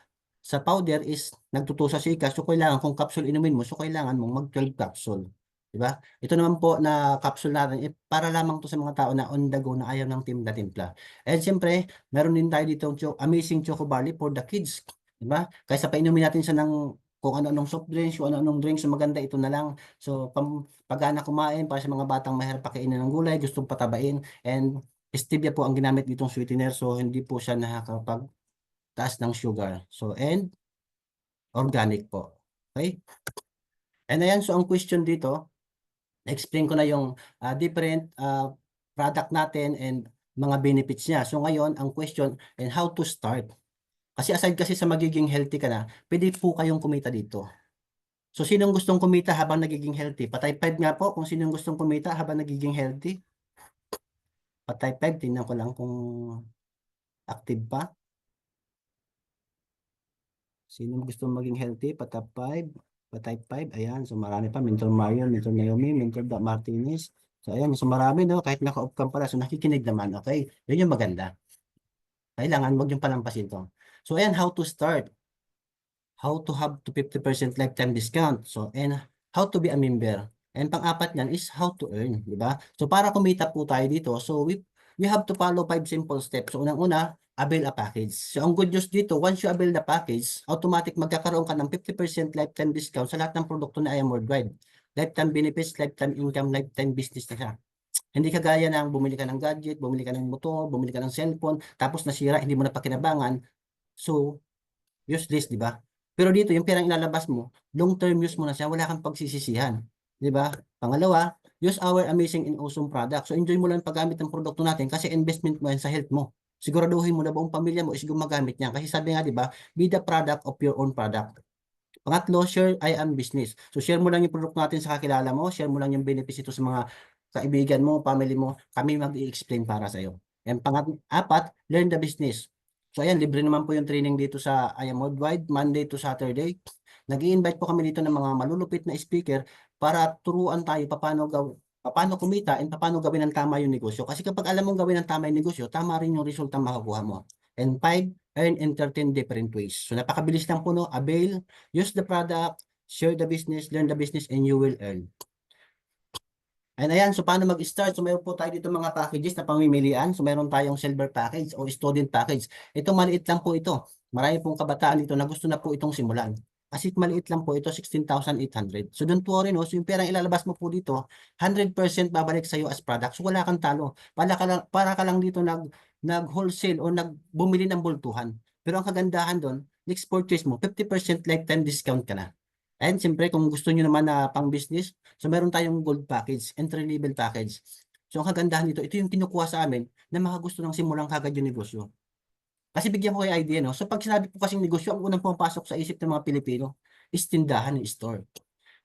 powder is nagtutusa ka, so kailangan, kung capsule inumin mo, so kailangan mong mag-12 capsule. Diba? Ito naman po na capsule natin, para lamang to sa mga tao na on the go na ayaw ng timpla-timpla. And siyempre, meron din tayo dito Amazing Choco Barley for the kids. Diba? Kaysa painumin natin siya ng kung ano-anong soft drinks, kung ano-anong drinks, so maganda ito na lang. So, pagana kumain, para sa mga batang mahirap pakainin ng gulay, gustong patabain, and stevia po ang ginamit ditong sweetener, so hindi po siya nakakapagtaas ng sugar. So, and organic po. Okay? And ayan, so ang question dito, explain ko na yung different product natin and mga benefits niya. So ngayon, ang question, and how to start. Kasi aside kasi sa magiging healthy ka na, pwede po kayong kumita dito. So sinong gustong kumita habang nagiging healthy? Pa-type 5 nga po kung sinong gustong kumita habang nagiging healthy. Pa-type 5, tingnan ko lang kung active pa. Sinong gustong maging healthy? Pa-type 5. Pa-type 5. Ayan, so marami pa. Mentor Marion, Mentor Naomi, Mentor Martinez. So ayan, so marami no, kahit naka-off cam pala, so nakikinig naman, okay? Yun yung maganda. Kailangan wag yung palampasin to. So ayan, how to start. How to have to 50% lifetime discount. So, and how to be a member. And pang-apat niyan is how to earn, di ba? So, para kumita po tayo dito, so we have to follow 5 simple steps. So, unang-una, avail a package. So, ang good news dito, once you avail the package, automatic magkakaroon ka ng 50% lifetime discount sa lahat ng produkto na IM Worldwide. Lifetime benefits, lifetime income, lifetime business na siya. Hindi kagaya ng bumili ka ng gadget, bumili ka ng motor, bumili ka ng cellphone, tapos nasira, hindi mo na pakinabangan. So, useless, di ba? Pero dito, yung perang ilalabas mo, long-term use mo na siya, wala kang pagsisisihan. Di ba? Pangalawa, use our amazing and awesome product. So, enjoy mo lang paggamit ng produkto natin kasi investment mo yan sa health mo. Siguraduhin mo na buong pamilya mo is gumagamit niya. Kasi sabi nga, di ba, be the product of your own product. Pangatlo, share I am business. So, share mo lang yung produkto natin sa kakilala mo, share mo lang yung benefits ito sa mga kaibigan mo, family mo, kami mag-i-explain para sa iyo. And apat, learn the business. So ayan, libre naman po yung training dito sa I Am Worldwide, Monday to Saturday. Nag-i-invite po kami dito ng mga malulupit na speaker para turuan tayo paano kumita and paano gawin ng tama yung negosyo. Kasi kapag alam mong gawin ng tama yung negosyo, tama rin yung resulta makukuha mo. And 5, earn in 13 different ways. So napakabilis lang po, no? Avail, use the product, share the business, learn the business, and you will earn. And ayan, so paano mag-start? So meron po tayo dito mga packages na pamimilian. So meron tayong silver package o student package. Ito maliit lang po ito. Marami pong kabataan dito na gusto na po itong simulan. Kasi maliit lang po ito, 16,800. So don't worry, no? So yung perang ilalabas mo po dito, 100% babalik sa iyo as product. So wala kang talo. Para ka lang dito nag-wholesale o nagbumili ng bultuhan. Pero ang kagandahan doon, next purchase mo, 50% lifetime discount ka na. And siyempre, kung gusto nyo naman na pang business, so meron tayong gold package, entry level package. So ang kagandahan nito, ito yung kinukuha sa amin na mga gusto ng simulang kagad yung negosyo. Kasi bigyan ko kayo idea, no? So pag sinabi po kasing negosyo, ang unang pumapasok sa isip ng mga Pilipino is tindahan, ng store.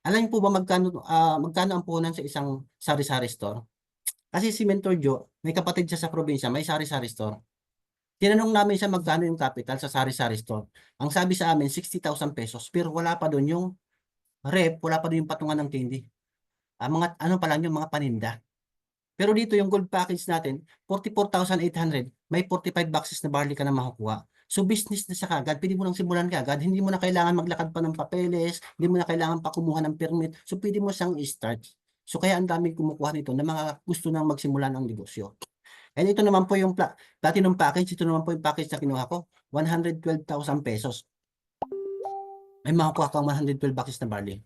Alam niyo po ba magkano ang puhunan sa isang sari-sari store? Kasi si Mentor Joe, may kapatid siya sa probinsya, may sari-sari store. Tinanong namin siya magkano yung capital sa sari-sari store. Ang sabi sa amin, 60,000 pesos. Pero wala pa doon yung wala pa doon yung patungan ng tindi. Mga ano pa lang yung mga paninda. Pero dito yung gold package natin, 44,800, may 45 boxes na barley ka na makukuha. So business na sa kagad, pwede mo nang simulan kagad, hindi mo na kailangan maglakad pa ng papeles, hindi mo na kailangan pa kumuha ng permit, so pwede mo siyang i-start. So kaya ang daming kumukuha nito na mga gusto nang magsimula ng negosyo. And ito naman po yung platinum package, ito naman po yung package na kinuha ko, 112,000 pesos. May makukuha kang 112 boxes na barley.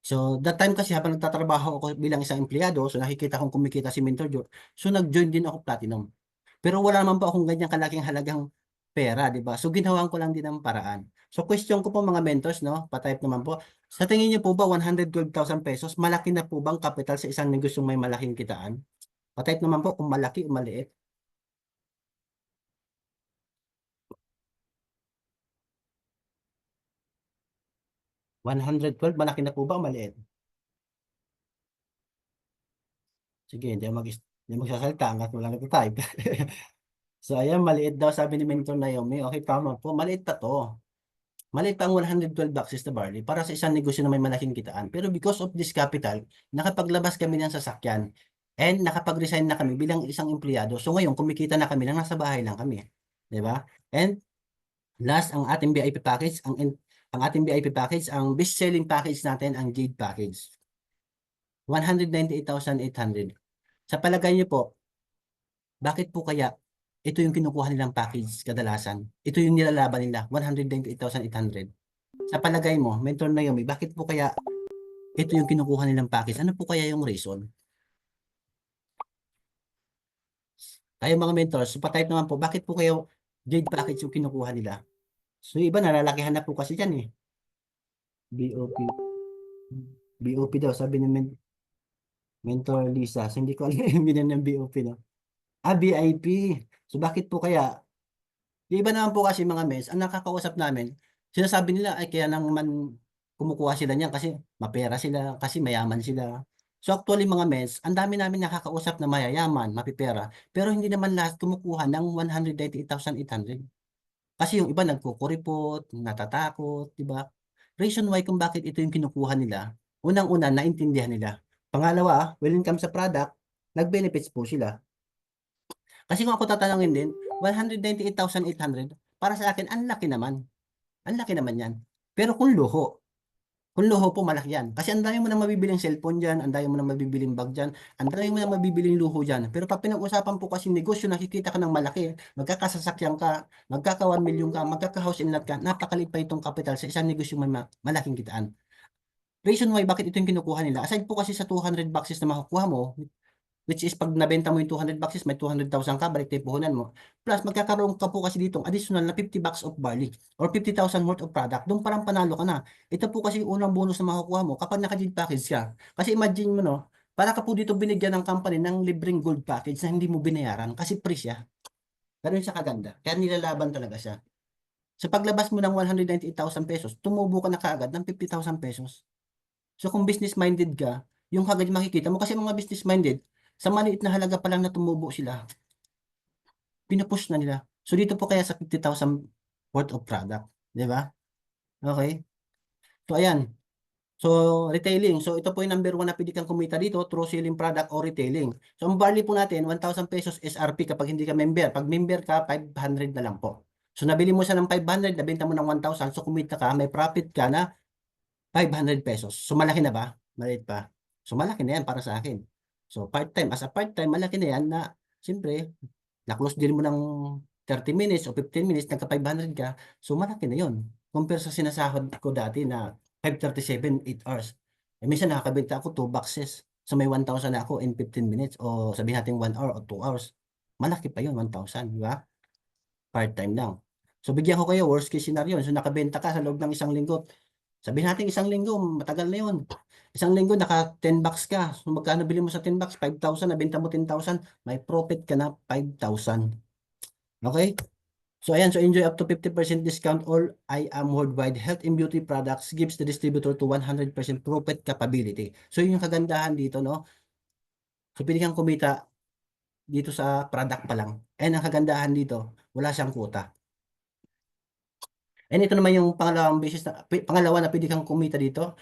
So, that time kasi habang nagtatrabaho ako bilang isang empleyado, so nakikita kong kumikita si Mentor Joe, so nag-join din ako Platinum. Pero wala naman po akong ganyan kalaking halagang pera, di ba? So, ginawan ko lang din ng paraan. So, question ko po mga mentors, no? Pa-type naman po. Sa tingin niyo po ba 112,000 pesos, malaki na po bang capital sa isang negosyong may malaking kitaan? Pa-type naman po kung malaki o maliit. 112, malaki na po ba o maliit? Sige, hindi magsasalita hanggat wala nagtatype. So, ayan, maliit daw sabi ni Mentor Naomi. Okay, tama po. Maliit pa to. Maliit pa ang 112 boxes na barley para sa isang negosyo na may malaking kitaan. Pero because of this capital, nakapaglabas kami ng sasakyan and nakapag-resign na kami bilang isang empleyado. So ngayon, kumikita na kami nang nasa bahay lang kami. Di ba? And last, ang ating VIP package, ang ating VIP package, ang best-selling package natin, ang Jade package. 198,800. Sa palagay niyo po, bakit po kaya ito yung kinukuha nilang package kadalasan? Ito yung nilalaban nila, 198,800. Sa palagay mo, Mentor Naomi, bakit po kaya ito yung kinukuha nilang package? Ano po kaya yung reason? Kayo mga mentors, so pa-type naman po, bakit po kayo Jade package yung kinukuha nila? So yung iba nalalakihan na po kasi dyan eh. BOP. BOP daw, sabi ni Mentor Lisa. So, hindi ko alam yung meaning ng BOP, no? Ah, VIP. So bakit po kaya? Yung iba naman po kasi mga mens, ang nakakausap namin, sinasabi nila ay kaya naman kumukuha sila niyan kasi mapera sila, kasi mayaman sila. So actually mga mens, ang dami namin nakakausap na mayayaman, mapipera, pero hindi naman lahat kumukuha ng 198,800. Kasi yung iba nagkukuripot, natatakot, di ba? Reason why kung bakit ito yung kinukuha nila, unang-una, naintindihan nila. Pangalawa, when it comes sa product, nag-benefits po sila. Kasi kung ako tatanungin din, 198,800, para sa akin, ang laki naman. Ang laki naman yan. Pero kung luho po, malaki yan. Kasi ang dami mo nang mabibiling cellphone dyan, ang dami mo nang mabibiling bag dyan, ang dami mo nang mabibiling luho dyan. Pero pag pinag-usapan po kasi negosyo, nakikita ka ng malaki, magkakasasakyan ka, magkaka 1 million ka, magkaka-house and lot ka, napakaliit pa itong capital sa isang negosyo may malaking kitaan. Reason why bakit ito yung kinukuha nila, aside po kasi sa 200 boxes na makukuha mo, which is pag nabenta mo yung 200 boxes, may 200,000 ka, balik tayo puhunan mo. Plus, magkakaroon ka po kasi dito additional na 50 bags of barley or 50,000 worth of product. Doon parang panalo ka na. Ito po kasi yung unang bonus na makukuha mo kapag naka-gin package ka. Kasi imagine mo, no, para ka po dito binigyan ng company ng libreng gold package na hindi mo binayaran kasi free siya. Ganun siya kaganda. Kaya nilalaban talaga siya. Sa paglabas mo ng 198,000 pesos, tumubo ka na kaagad ng 50,000 pesos. So kung business-minded ka, yung kagad makikita mo kasi mga business-minded, sa maliit na halaga pa lang na tumubo sila, pinupush na nila. So dito po kaya sa 50,000 worth of product, di ba? Okay. So ayan. So retailing. So ito po yung number one na pwede kang kumita dito through selling product or retailing. So ang barley po natin, 1,000 pesos SRP kapag hindi ka member. Pag member ka, 500 na lang po. So nabili mo siya ng 500, nabenta mo ng 1,000, so kumita ka, may profit ka na 500 pesos. So malaki na ba? Maliit pa. So malaki na yan para sa akin. So part-time, as a part-time, malaki na yan na siyempre, na-close deal mo ng 30 minutes o 15 minutes, nagka 500 ka. So malaki na yon. Compare sa sinasahod ko dati na 537, 8 hours. Eh, minsan nakakabenta ako 2 boxes. So may 1,000 na ako in 15 minutes o sabihin natin 1 hour o 2 hours. Malaki pa yun, 1,000, di ba? Part-time lang. So bigyan ko kayo worst case scenario. So nakabenta ka sa loob ng isang linggo. Sabihin natin isang linggo, matagal na yun. Isang linggo, naka 10 bucks ka. So magkano bili mo sa 10 bucks? 5,000, nabenta mo 10,000, may profit ka na 5,000. Okay? So ayan, so enjoy up to 50% discount all I am worldwide health and beauty products gives the distributor to 100% profit capability. So yun yung kagandahan dito, no? So pili kang kumita dito sa product pa lang. And ang kagandahan dito, wala siyang quota. And ito naman yung pangalawa na pwede kang kumita dito,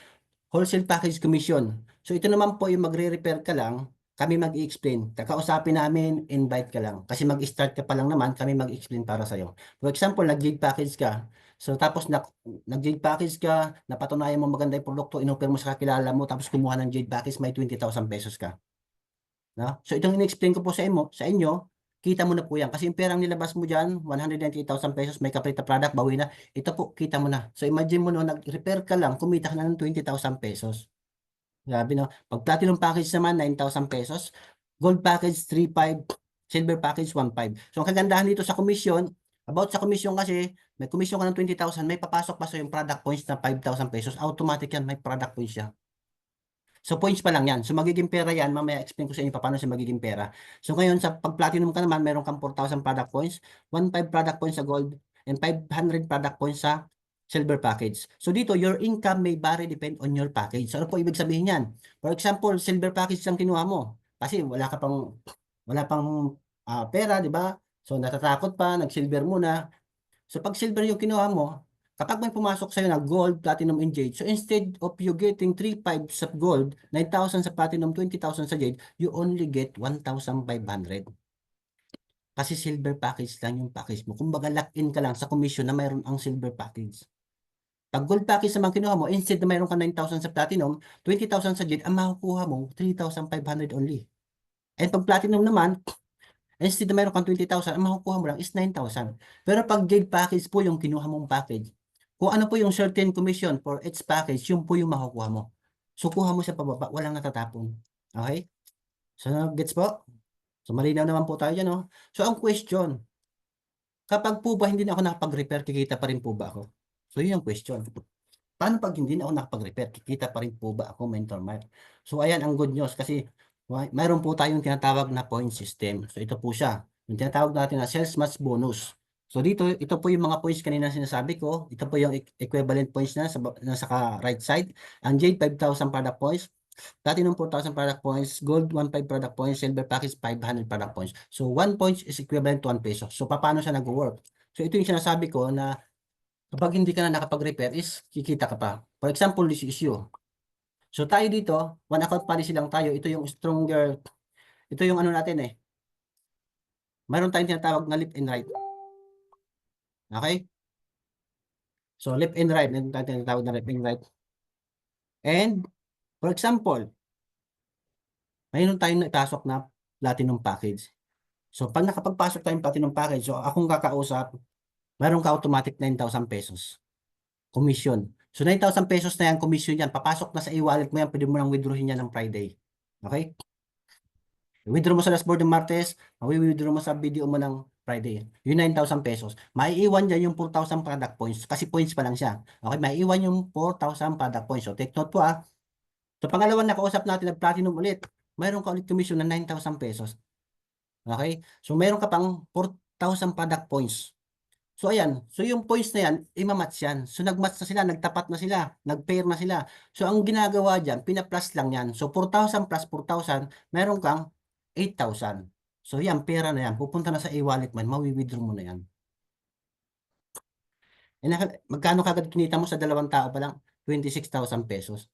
wholesale package commission. So ito naman po yung magre-repair ka lang, kami mag-i-explain. Kakausapin namin, invite ka lang. Kasi mag-start ka pa lang naman, kami mag-explain para sa'yo. For example, nag-gig package ka. So tapos nag-gig package ka, napatunayan mo maganda yung produkto, inoffer mo sa kakilala mo, tapos kumuha ng gig package, may 20,000 pesos ka. No? So itong in-explain ko po sa inyo, kita mo na po yan. Kasi yung perang nilabas mo dyan, 198,000 pesos, may kapalit na product, bawi na. Ito po, kita mo na. So imagine mo no, nag-repair ka lang, kumita ka na ng 20,000 pesos. Grabe no. Pag platinum package naman, 9,000 pesos. Gold package, 3,500. Silver package, 1,500. So ang kagandahan dito sa commission, about sa commission kasi, may commission ka ng 20,000, may papasok pa sa yung product points na 5,000 pesos. Automatic yan, may product points siya. So points pa lang yan. So magiging pera yan. Mamaya explain ko sa inyo paano siya magiging pera. So ngayon sa pag platinum ka naman, meron kang 4,000 product points, 1,500 product points sa gold, and 500 product points sa silver package. So dito, your income may vary depend on your package. So ano po ibig sabihin yan? For example, silver package lang kinuha mo. Kasi wala pang pera, di ba? So natatakot pa, nag-silver muna. So pag silver yung kinuha mo, kapag may pumasok sa'yo na gold, platinum, and jade, so instead of you getting 3,500 sa gold, 9,000 sa platinum, 20,000 sa jade, you only get 1,500. Kasi silver package lang yung package mo. Kumbaga lock-in ka lang sa commission na mayroon ang silver package. Pag gold package naman kinuha mo, instead na mayroon ka 9,000 sa platinum, 20,000 sa jade, ang makukuha mo, 3,500 only. And pag platinum naman, instead na mayroon kang 20,000, ang makukuha mo lang is 9,000. Pero pag jade package po yung kinuha mong package, Kung ano po yung certain commission for each package, yun po yung makukuha mo. So, kuha mo sa pababa, walang natatapon. Okay? So, gets po? So, malinaw naman po tayo dyan, no? So, ang question, kapag po ba hindi na ako nakapag-repair, kikita pa rin po ba ako? So, yun yung question. Paano pag hindi na ako nakapag-repair? Kikita pa rin po ba ako, Mentor Mark? So, ayan ang good news kasi mayroon po tayong tinatawag na point system. So, ito po siya. Yung tinatawag natin na sales match bonus. So, dito, ito po yung mga points kanina sinasabi ko. Ito po yung equivalent points na sa right side. Ang Jade, 5,000 product points. Platinum, 4,000 product points. Gold, 1,500 product points. Silver package, 500 product points. So, 1 point is equivalent to 1 peso. So, paano siya nag-work? So, ito yung sinasabi ko na kapag hindi ka na nakapag-repair is kikita ka pa. For example, this issue. So tayo dito, one account policy lang tayo. Ito yung stronger, ito yung ano natin eh. Mayroon tayong tinatawag na left and right. Okay? So left and right, mayroon tayong tinatawag na left and right. And for example, mayroon tayong naipasok na platinum package. So pag nakapagpasok tayong platinum package, so akong kakausap, mayroon ka automatic 9,000 pesos. Commission. So 9,000 pesos na yan, commission yan. Papasok na sa e-wallet mo yan, pwede mo nang withdrawin yan ng Friday. Okay? Withdraw mo sa dashboard ng Martes, withdraw mo sa video mo ng Friday. Yung 9,000 pesos. Maiiwan dyan yung 4,000 product points kasi points pa lang siya. Okay, maiiwan yung 4,000 product points. So take note po ah. So pangalawang nakausap natin nag-platinum ulit. Mayroon ka ulit commission na 9,000 pesos. Okay? So mayroon ka pang 4,000 product points. So ayan, so yung points na yan, imamatch yan. So nagmatch na sila, nagtapat na sila, nagpair na sila. So ang ginagawa dyan, pina-plus lang yan. So 4,000 plus 4,000, meron kang 8,000. So yan, pera na yan. Pupunta na sa e-wallet man, mawi-withdraw mo na yan. Magkano kagad kinita mo sa dalawang tao pa lang? 26,000 pesos.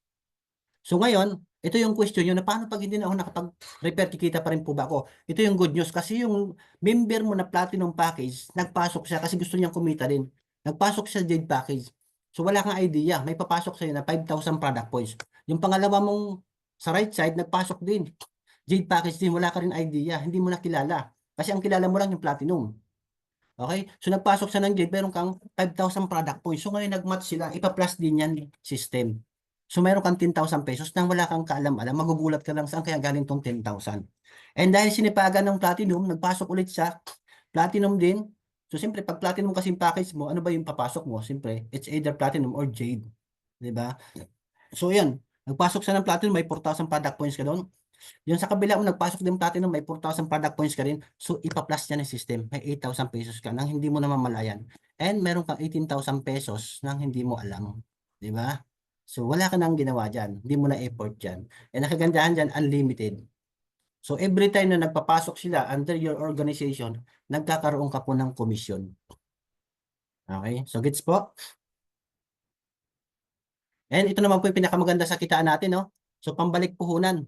So ngayon, ito yung question nyo na paano pag hindi na ako nakapag-repair, kikita pa rin po ba ako? Ito yung good news kasi yung member mo na platinum package, nagpasok siya kasi gusto niyang kumita din. Nagpasok siya sa Jade package. So wala kang idea, may papasok sa'yo na 5,000 product points. Yung pangalawa mong sa right side, nagpasok din. Jade package din, wala ka rin idea, hindi mo na kilala. Kasi ang kilala mo lang yung platinum. Okay? So nagpasok siya ng Jade, meron kang 5,000 product points. So ngayon nag-match sila, ipa-plus din yan system. So meron kang 10,000 pesos nang wala kang kaalam-alam, magugulat ka lang saan kaya galing tong 10,000. And dahil sinipagan ng platinum, nagpasok ulit sa platinum din. So siyempre, pag platinum kasi yung package mo, ano ba yung papasok mo? Siyempre, it's either platinum or Jade. 'Di ba? So yan, nagpasok siya ng platinum, may 4,000 product points ka doon. Yung sa kabila mo, nagpasok din platinum, may 4,000 product points ka rin. So, ipa-plus niya ng system. May 8,000 pesos ka nang hindi mo namamalayan. And meron kang 18,000 pesos nang hindi mo alam. Di ba? So, wala ka nang ginawa dyan. Hindi mo na effort dyan. And nakagandahan dyan, unlimited. So, every time na nagpapasok sila under your organization, nagkakaroon ka po ng commission. Okay? So, gets po? And ito naman po yung pinakamaganda sa kitaan natin, no? So, pambalik puhunan.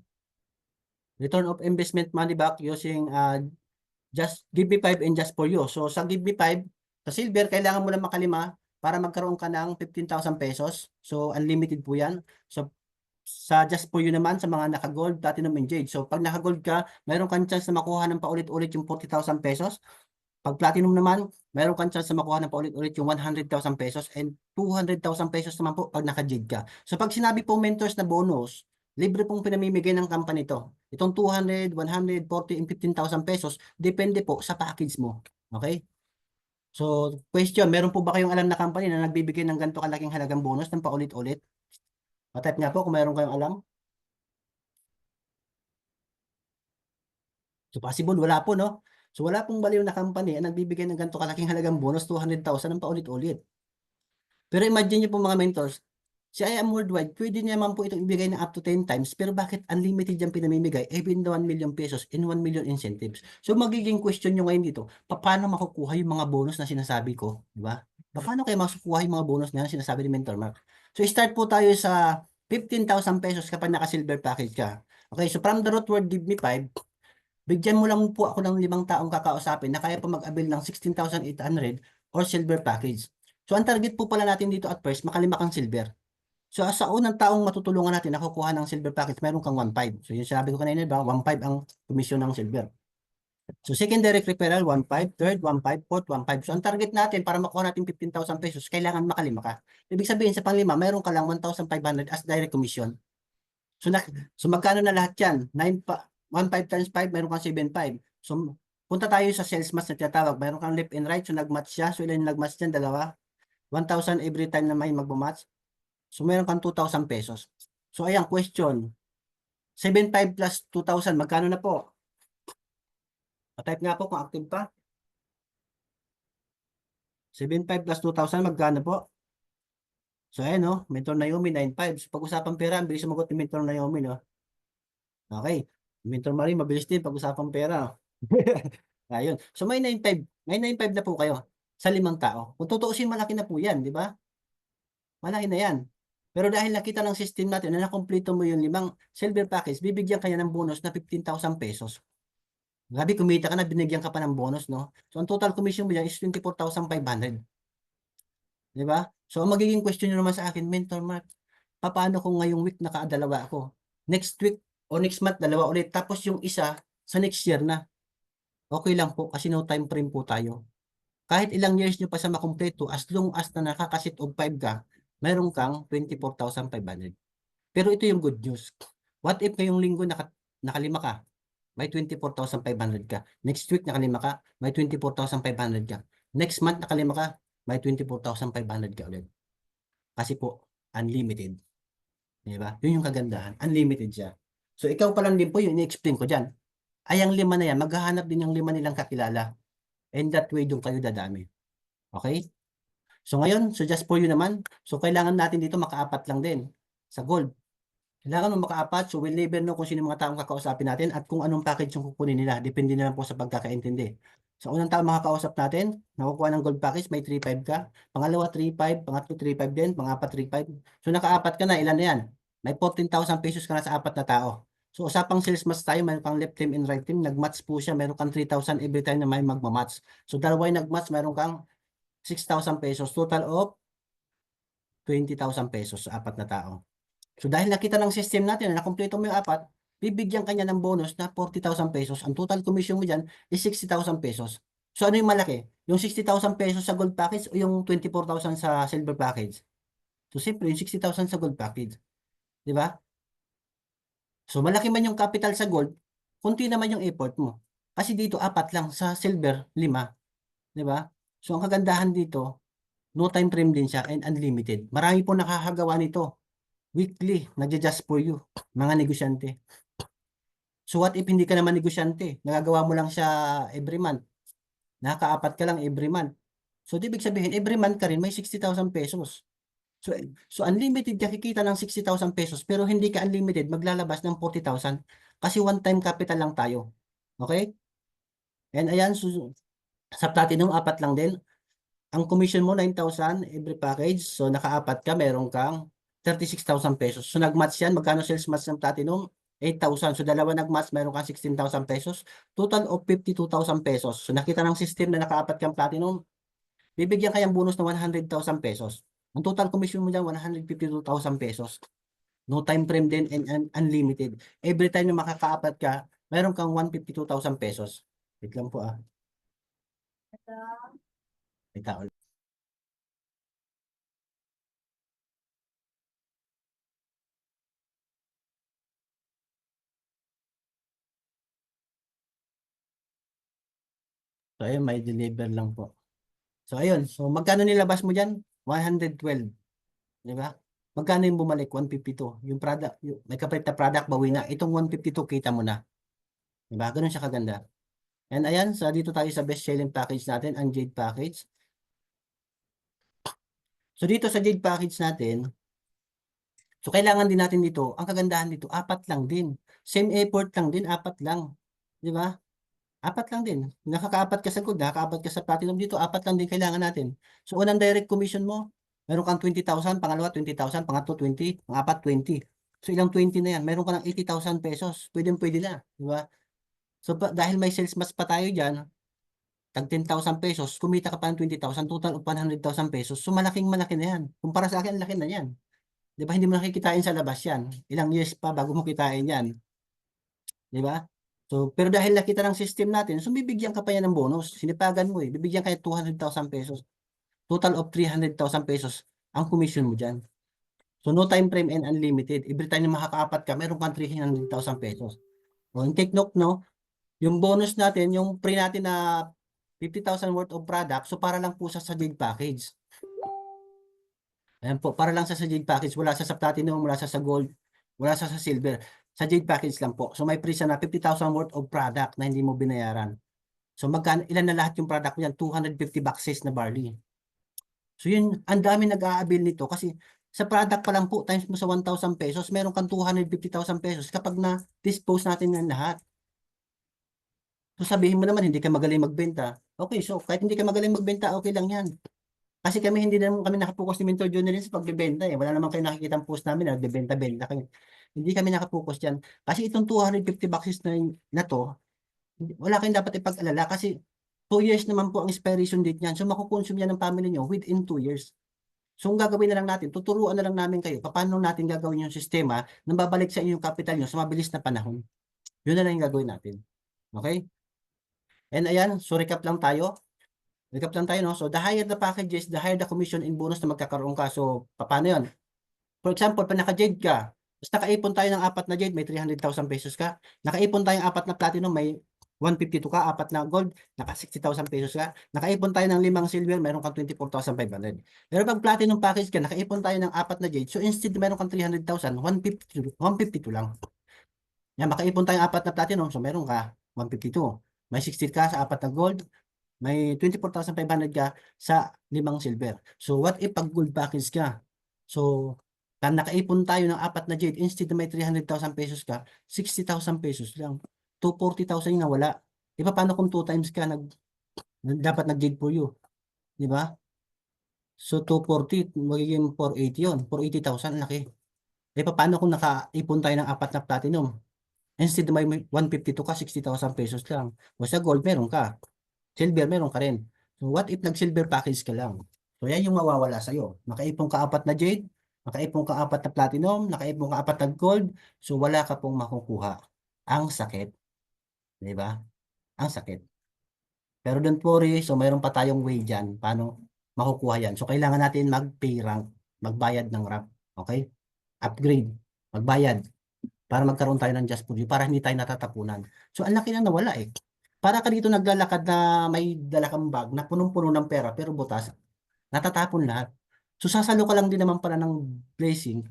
Return of investment money back using just give me 5 and just for you. So sa give me 5, sa silver, kailangan mo lang makalima para magkaroon ka ng 15,000 pesos. So unlimited po yan. So sa just for you naman, sa mga naka-gold, platinum and jade. So pag naka-gold ka, mayroon kang chance na makuha ng paulit-ulit yung 40,000 pesos. Pag platinum naman, mayroon kang chance na makuha ng paulit-ulit yung 100,000 pesos and 200,000 pesos naman po pag naka-jade ka. So pag sinabi po mentors na bonus, libre pong pinamimigay ng company to. Itong 200, 140, and 15,000 pesos, depende po sa package mo. Okay? So, question, meron po ba kayong alam na company na nagbibigay ng ganito kalaking halagang bonus ng paulit-ulit? Patype nga po kung meron kayong alam. So, possible, wala po, no? So, wala pong baliw na company na nagbibigay ng ganito kalaking halagang bonus, 200,000 ng paulit-ulit. Pero imagine niyo po mga mentors, si I am worldwide, pwede niya naman po itong ibigay na up to 10 times, pero bakit unlimited yung pinamimigay? Even the 1 million pesos and 1 million incentives. So magiging question nyo ngayon dito, paano makukuha yung mga bonus na sinasabi ko? Di ba? Paano kayo makukuha yung mga bonus na sinasabi ni Mentor Mark? So start po tayo sa 15,000 pesos kapag naka-silver package ka. Okay, so from the root word give me 5, bigyan mo lang po ako ng 5 taong kakausapin na kaya pa mag-avail ng 16,800 or silver package. So ang target po pala natin dito at first, makalima kang silver. So sa unang taong matutulungan natin nakukuha ng silver package, meron kang 1.5. So yung sabi ko kanina, ba, 1.5 ang commission ng silver. So secondary referral, 1.5, third, 1.5, fourth, 1.5. So ang target natin para makuha natin 15,000 pesos, kailangan makalima ka. Ibig sabihin sa panglima, mayroon ka lang 1,500 as direct commission. So, so magkano na lahat yan? 1.5 times 5, mayroon kang 7.5. So punta tayo sa sales match na tinatawag. Mayroon kang left and right, so nagmatch siya. So ilan yung nagmatch dyan? Dalawa. 1,000 every time na may magmamatch. So meron kang 2,000 pesos. So ayan, question. 7.5 plus 2,000, magkano na po? Pa-type nga po kung active pa. 7.5 plus 2,000, magkano po? So ayan no, Mentor Naomi 9.5. So pag-usapang pera, ang bilis sumagot ni Mentor Naomi no. Okay. Mentor Marie, mabilis din pag-usapang pera. Ayun. So may 9.5, may 9.5 na po kayo sa 5 tao. Kung tutuusin, malaki na po yan, di ba? Malaki na yan. Pero dahil nakita ng system natin na nakompleto mo yung 5 silver package, bibigyan kanya ng bonus na 15,000 pesos. Grabe, kumita ka na, binigyan ka pa ng bonus, no? So, ang total commission mo dyan is 24,500. Di ba? So, ang magiging question nyo naman sa akin, Mentor Mark, paano kung ngayong week nakadalawa ako? Next week o next month, dalawa ulit. Tapos yung isa, sa next year na. Okay lang po, kasi no time frame po tayo. Kahit ilang years nyo pa sa makumpleto, as long as na nakakasit of 5 ka, meron kang 24,500. Pero ito yung good news. What if ngayong linggo nakalima ka? May 24,500 ka. Next week nakalima ka, may 24,500 ka. Next month nakalima ka, may 24,500 ka ulit. Kasi po, unlimited. Di ba? Yun yung kagandahan. Unlimited siya. So, ikaw pa lang din po yung ini-explain ko dyan. Ay, ang 5 na yan, maghahanap din yung 5 nilang kakilala. And that way, doon kayo dadami. Okay? So, ngayon, so just for you naman, so kailangan natin dito makaapat lang din sa gold. Kailangan mo makaapat, so we'll never know kung sino mga taong kakausapin natin at kung anong package yung kukunin nila. Depende na lang po sa pagkakaintindi. Sa unang taong makakausap natin, nakukuha ng gold package, may 3.5 ka. Pangalawa, 3.5. Pangatlo, 3.5 din. Pangapat, 3.5. So nakaapat ka na, ilan na yan? May 14,000 pesos ka na sa apat na tao. So usapang sales match tayo, mayroon kang left team and right team. Nag-match po siya, mayroon kang 3,000 every time na may magmamatch. So dalawa yung nag-match, mayroon kang 6,000 pesos. Total of 20,000 pesos sa apat na tao. So dahil nakita ng system natin na nakumpleto mo yung apat, bibigyan kanya ng bonus na 40,000 pesos. Ang total commission mo dyan is 60,000 pesos. So ano yung malaki? Yung 60,000 pesos sa gold package o yung 24,000 sa silver package? So siyempre yung 60,000 sa gold package. Di ba? So malaki man yung capital sa gold, kunti naman yung effort mo. Kasi dito apat lang, sa silver 5. Di ba? So ang kagandahan dito, no time frame din siya and unlimited. Marami po nakakagawa nito. Weekly, nagja-just for you, mga negosyante. So what if hindi ka naman negosyante? Nagagawa mo lang siya every month. Nakakaapat ka lang every month. So ibig sabihin, every month ka rin may 60,000 pesos. So unlimited ka kikita ng 60,000 pesos pero hindi ka unlimited maglalabas ng 40,000 kasi one time capital lang tayo. Okay? And ayan, so, sa platinum, apat lang din. Ang commission mo, 9,000 every package. So, nakaapat ka, meron kang 36,000 pesos. So, nag-match yan. Magkano sales match ng platinum? 8,000. So, dalawa nag-match, meron kang 16,000 pesos. Total of 52,000 pesos. So, nakita ng system na nakaapat kang platinum, bibigyan kayang bonus na 100,000 pesos. Ang total commission mo dyan, 152,000 pesos. No time frame din and unlimited. Every time na makakaapat ka, meron kang 152,000 pesos. Wait lang po ah. May tao. So, ayun, may deliver lang po. So, ayun. So, magkano nilabas mo dyan? 112. Di ba? Magkano yung bumalik? 152. Yung product, may kapalit na product, bawi na. Itong 152, kita mo na. Di ba? Ganun siya kaganda. And ayan, so dito tayo sa best selling package natin, ang Jade package. So, dito sa Jade package natin, so kailangan din natin dito, ang kagandahan dito, apat lang din. Same effort lang din, apat lang. Di ba? Apat lang din. Nakakaapat ka sa gold, nakakaapat ka sa platinum dito, apat lang din kailangan natin. So, unang direct commission mo, meron kang 20,000, pangalawa 20,000, pangatlo 20, pangapat 20. So, ilang 20 na yan? Meron ka ng 80,000 pesos. Pwede na. Di ba? So, dahil may sales match pa tayo dyan, tag 10,000 pesos, kumita ka pa ng 20,000, total of 100,000 pesos. So, malaking malaki na yan. Kumpara sa akin, laki na yan. Di ba? Hindi mo nakikitain sa labas yan. Ilang years pa bago mo kitain yan. Di ba? So, pero dahil nakita ng system natin, so bibigyan ka pa yan ng bonus. Sinipagan mo eh. Bibigyan ka 200,000 pesos. Total of 300,000 pesos ang commission mo dyan. So, no time frame and unlimited. Every time na makakaapat ka, meron kang 300,000 pesos. O, yung take note, no? Yung bonus natin, yung pre natin na 50,000 worth of product, so para lang po sa Jade package. Ayan po, para lang sa Jade package. Wala sa platinum, wala sa gold, wala sa silver. Sa Jade package lang po. So, may pre siya na 50,000 worth of product na hindi mo binayaran. So, ilan na lahat yung product mo yan? 250 boxes na barley. So yun, ang dami nag-aabil nito kasi sa product pa lang po, times mo sa 1,000 pesos, meron kang 250,000 pesos kapag na-dispose natin yan lahat. So sabihin mo naman, hindi ka magaling magbenta. Okay, so kahit hindi ka magaling magbenta, okay lang yan. Kasi kami, hindi naman kami nakapokus ni Mentor Junior sa pagbebenta eh. Wala naman kayo nakikita ang post namin na nagbebenta-benta kayo. Hindi kami nakapokus dyan. Kasi itong 250 boxes na to, wala kayong dapat ipag-alala kasi 2 years naman po ang expiration date niyan. So makukonsume yan ng family nyo within 2 years. So, ang gagawin na lang natin, tuturuan na lang namin kayo paano natin gagawin yung sistema na babalik sa inyong capital nyo sa mabilis na panahon. Yun na lang yung gagawin natin. Okay? And ayan, so recap lang tayo. Recap lang tayo, no? So, the higher the packages, the higher the commission and bonus na magkakaroon ka. So, paano yun? For example, pag naka-jade ka, tapos nakaipon tayo ng 4 na jade, may 300,000 pesos ka. Nakaipon tayo ng 4 na platinum, may 152 ka, 4 na gold, naka 60,000 pesos ka. Nakaipon tayo ng 5 silver, meron kang 24,500. Pero pag platinum package ka, nakaipon tayo ng 4 na jade, so instead meron kang 300,000, 152 lang. Yan, makaipon tayo ng 4 na platinum, so meron ka 152. May 60 ka sa 4 na gold, may 24,500 ka sa 5 silver. So, what if pag gold package ka? So, pag nakaipon tayo ng 4 na jade, instead na may 300,000 pesos ka, 60,000 pesos lang. 240,000 yung nawala. E paano kung 2 times ka dapat nag-jade for you? Di ba? So, 240, magiging 480 yun. 480,000, laki. E paano kung nakaipon tayo ng 4 na platinum? Instead na may 152 ka, 60,000 pesos lang. O sa gold, meron ka. Silver, meron ka rin. So, what if nag-silver package ka lang? So, yan yung mawawala sa'yo. Nakaipon ka 4 na jade, nakaipon ka 4 na platinum, nakaipon ka 4 na gold, so wala ka pong makukuha. Ang sakit. Di ba? Ang sakit. Pero don't worry, so mayroon pa tayong way dyan. Paano makukuha yan? So, kailangan natin mag-pay rank, magbayad ng RAP. Okay? Upgrade, magbayad para magkaroon tayo ng Just For You, para hindi tayo natatapunan. So, ang laki na nawala eh. Para ka dito naglalakad na may dala kang bag na punong-puno ng pera pero butas, natatapon lahat. So, sasalo ka lang din naman pala ng blessing,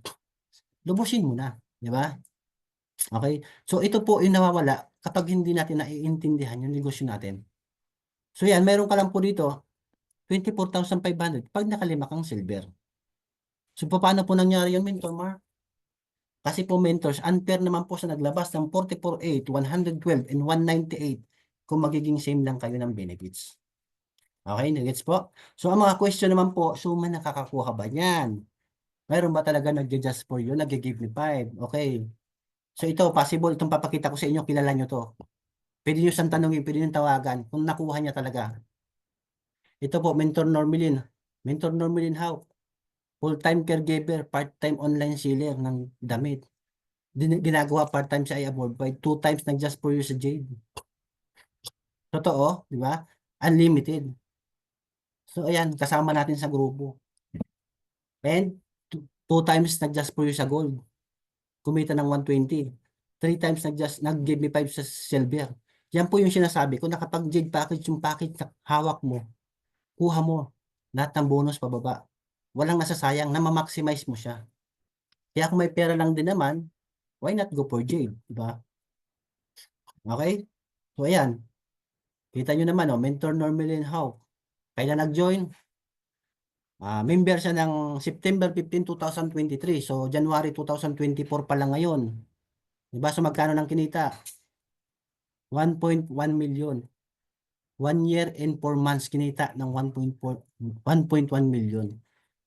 lubusin mo na. Di ba? Okay? So, ito po yung nawawala kapag hindi natin naiintindihan yung negosyo natin. So, yan, meron ka lang po dito, 24,500 pag nakalima kang silver. So, paano po nangyari yung mentor, Mark? Kasi po mentors, unfair naman po sa naglabas ng 44.8, 112, and 198 kung magiging same lang kayo ng benefits. Okay, nagets po? So, ang mga question naman po, so man nakakakuha ba niyan? Mayroon ba talaga nag-just for you, nag-give me 5? Okay. So, ito, possible, itong papakita ko sa inyo, kilala nyo to. Pwede nyo siyang tanongin, pwede nyo tawagan kung nakuha niya talaga. Ito po, Mentor Normalin. Mentor Normalin How? Full-time caregiver, part-time online seller ng damit. Ginagawa part-time sa iAboard by 2 times nag-just for you sa Jade. Totoo, di ba? Unlimited. So, ayan, kasama natin sa grupo. And 2 times nag-just for you sa gold. Kumita ng 120. 3 times nag-give me 5 sa silver. Yan po yung sinasabi ko na kapag Jade package, yung package na hawak mo, kuha mo. Lahat ng bonus pababa. Walang nasasayang na ma-maximize mo siya. Kaya kung may pera lang din naman, why not go for Jade? Diba? Okay? So, ayan. Kita nyo naman, oh, Mentor Normalin How. Kailan nag-join? Member siya ng September 15, 2023. So, January 2024 pa lang ngayon. Diba? So, magkano ng kinita? 1.1 million. 1 year and 4 months kinita ng 1.1 million.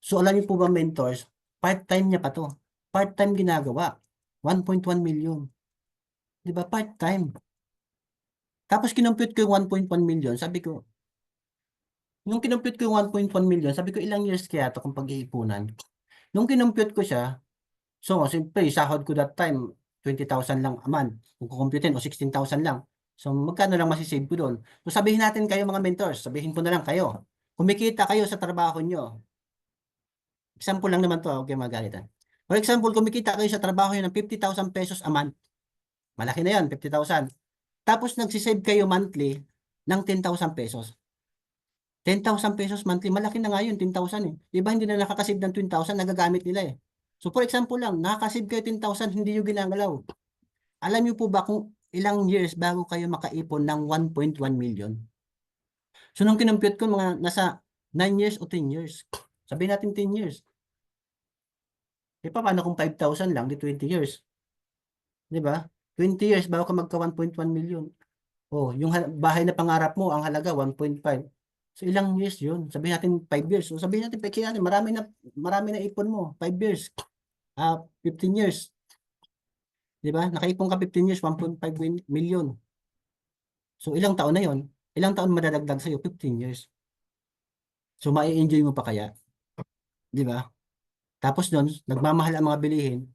So, alam niyo po ba, mentors, part-time niya pa to. Part-time ginagawa. 1.1 million. Diba? Part-time. Tapos, kinompute ko yung 1.1 million. Sabi ko, nung kinompute ko yung 1.1 million, sabi ko, ilang years kaya to kung pag-iipunan? Nung kinompute ko siya, so, siyempre, sahod ko that time, 20,000 lang a month, kung kukumputin o 16,000 lang. So, magkano lang masi-save ko do'n? So, sabihin natin kayo mga mentors, sabihin ko na lang kayo, kumikita kayo sa trabaho niyo. Example lang naman 'to, huwag kayong magalit, ah. For example, kumikita kayo sa trabaho niyo ng 50,000 pesos a month, malaki na 'yan, 50,000. Tapos nagse-save kayo monthly ng 10,000 pesos. 10,000 pesos monthly, malaki na nga 'yun, 10,000, eh. 'Di ba hindi na nakaka-save ng 10,000, nagagamit nila, eh. So, for example lang, nakaka-save kayo 10,000, hindi niyo ginagalaw. Alam niyo po ba kung ilang years bago kayo makaipon ng 1.1 million? So, nung kinompyut ko mga nasa 9 years o 10 years. Sabihin natin 10 years. Eh, papaano kung 5,000 lang, di 20 years, 'di ba? 20 years bago ka magka 1.1 million. Oh, yung bahay na pangarap mo ang halaga 1.5. So, ilang years 'yun? Sabihin natin 5 years. So, sabihin natin peke natin marami na ipon mo, 5 years, 15 years, 'di ba? Nakaipon ka 15 years, 1.5 million. So, ilang taon na 'yon? Ilang taon madadagdag sa'yo? 15 years. So, mai-enjoy mo pa kaya, 'di ba? Tapos nun, nagmamahal ang mga bilihin,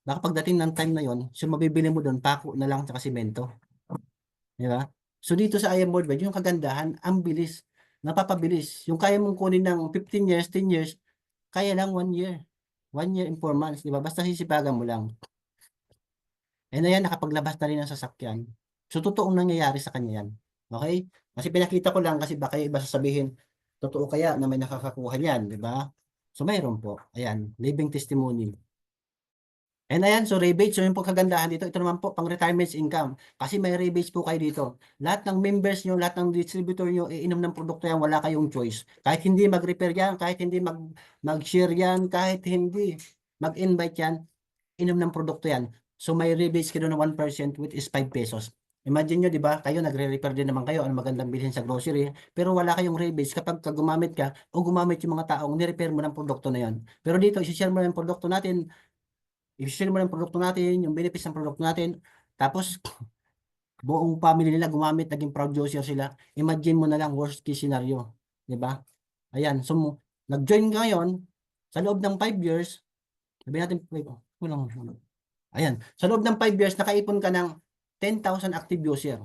baka pagdating ng time na 'yon, so mabibili mo dun pako na lang tsaka semento, 'di ba? So, dito sa I Am Worldwide, yung kagandahan, ang bilis, napapabilis. Yung kaya mong kunin ng 15 years, 10 years, kaya lang 1 year. 1 year and 4 months, 'di ba? Basta sisipagan mo lang. And ayan, nakapaglabas na rin ng sasakyan. So, totoong nangyayari sa kanya yan. Okay? Kasi pinakita ko lang kasi baka yung iba sasabihin, totoo kaya na may nakakakuha niyan, di ba? So, mayroon po. Ayan, living testimony. And ayan, so rebate. So, yung po kagandahan dito, ito naman po, pang retirement income. Kasi may rebates po kayo dito. Lahat ng members nyo, lahat ng distributor nyo, iinom ng produkto yan, wala kayong choice. Kahit hindi mag-repair yan, kahit hindi mag-share yan, kahit hindi mag-invite yan, inom ng produkto yan. So, may rebates kayo ng 1% which is 5 pesos. Imagine nyo, di ba? Kayo nagre-repair din naman kayo, ano magandang bilhin sa grocery, pero wala kayong rebates kapag gumamit ka o gumamit yung mga taong ni-repair mo ng produkto na yan. Pero dito, isi-share mo yung produkto natin, yung benefits ng produkto natin, tapos buong family nila gumamit, naging proud user sila. Imagine mo na lang worst case scenario, di ba? Ayan, so nag-join ka ngayon, sa loob ng 5 years, sabihin natin, wait, kulang. Ayan, sa loob ng 5 years, nakaipon ka ng 10,000 active user.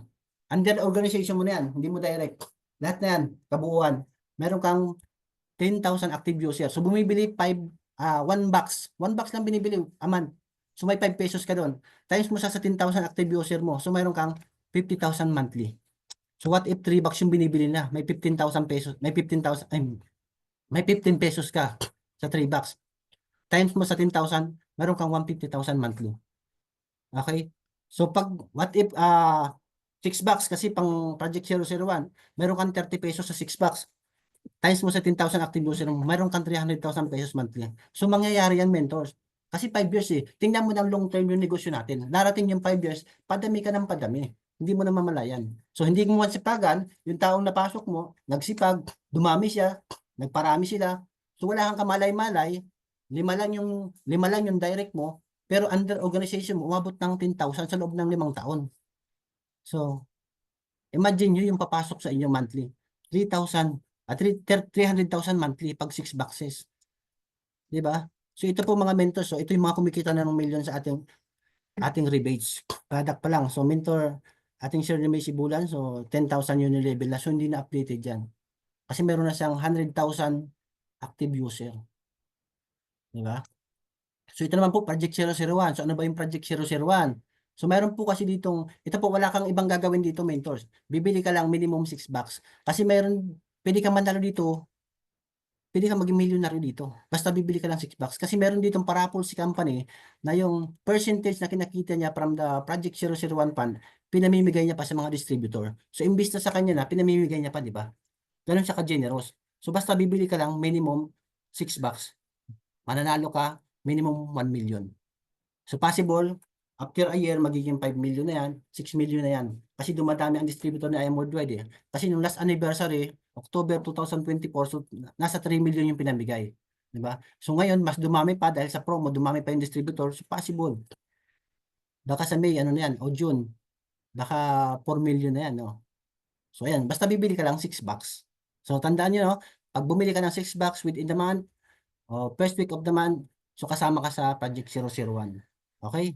Under organization mo na yan, hindi mo direct. Lahat na yan, kabuuan. Meron kang 10,000 active user. So, bumibili 1 box. 1 box lang binibili a month. So, may 5 pesos ka doon. Times mo sa 10,000 active user mo. So, meron kang 50,000 monthly. So, what if 3 box yung binibili na? May 15,000 pesos. May 15 pesos ka sa 3 box. Times mo sa 10,000, meron kang 150,000 monthly. Okay? So, what if 6 bucks kasi pang Project 001, meron kang 30 pesos sa 6 bucks. Times mo sa 10,000 active user mo, meron kang 300,000 pesos monthly. So, mangyayari yan, mentors. Kasi 5 years eh. Tingnan mo ng long term yung negosyo natin. Narating yung 5 years, padami ka ng padami. Hindi mo na mamalayan. So, hindi mo sipagan, yung taong napasok mo, nagsipag, dumami siya, nagparami sila. So, wala kang kamalay-malay, lima lang yung direct mo, pero under organization mo, umabot ng 10,000 sa loob ng 5 taon. So, imagine nyo yung papasok sa inyo monthly. 3,000 at 300,000 monthly pag 6 boxes. Di ba? So, ito po mga mentors. So, ito yung mga kumikita na ng million sa ating rebates. Product pa lang. So, mentor, ating share ni May Sibulan. So, 10,000 yun yung level na. So, hindi na updated yan. Kasi meron na siyang 100,000 active user. Di ba? So, ito naman po, Project 001. So, ano ba yung Project 001? So, meron po kasi ditong, ito po, wala kang ibang gagawin dito, mentors. Bibili ka lang minimum 6 bucks. Kasi pwede kang manalo dito, pwede kang maging milyonaryo dito. Basta bibili ka lang 6 bucks. Kasi meron ditong parapol si company na yung percentage na kinakita niya from the Project 001 fund, pinamimigay niya pa sa mga distributor. So, imbis na sa kanya na, pinamimigay niya pa, di ba? Ganun siya ka-generous. So, basta bibili ka lang minimum 6 bucks. Mananalo ka minimum 1 million. So possible, after a year, magiging 5 million na yan, 6 million na yan. Kasi dumadami ang distributor ni I Am Worldwide eh. Kasi nung last anniversary, October 2024, so nasa 3 million yung pinamigay. Diba? So ngayon, mas dumami pa dahil sa promo, dumami pa yung distributor. So possible. Baka sa May, ano na yan, o June, baka 4 million na yan. No? So ayan, basta bibili ka lang 6 bucks. So tandaan nyo, no? Pag bumili ka ng 6 bucks within the month, o first week of the month, So kasama ka sa Project 001. Okay?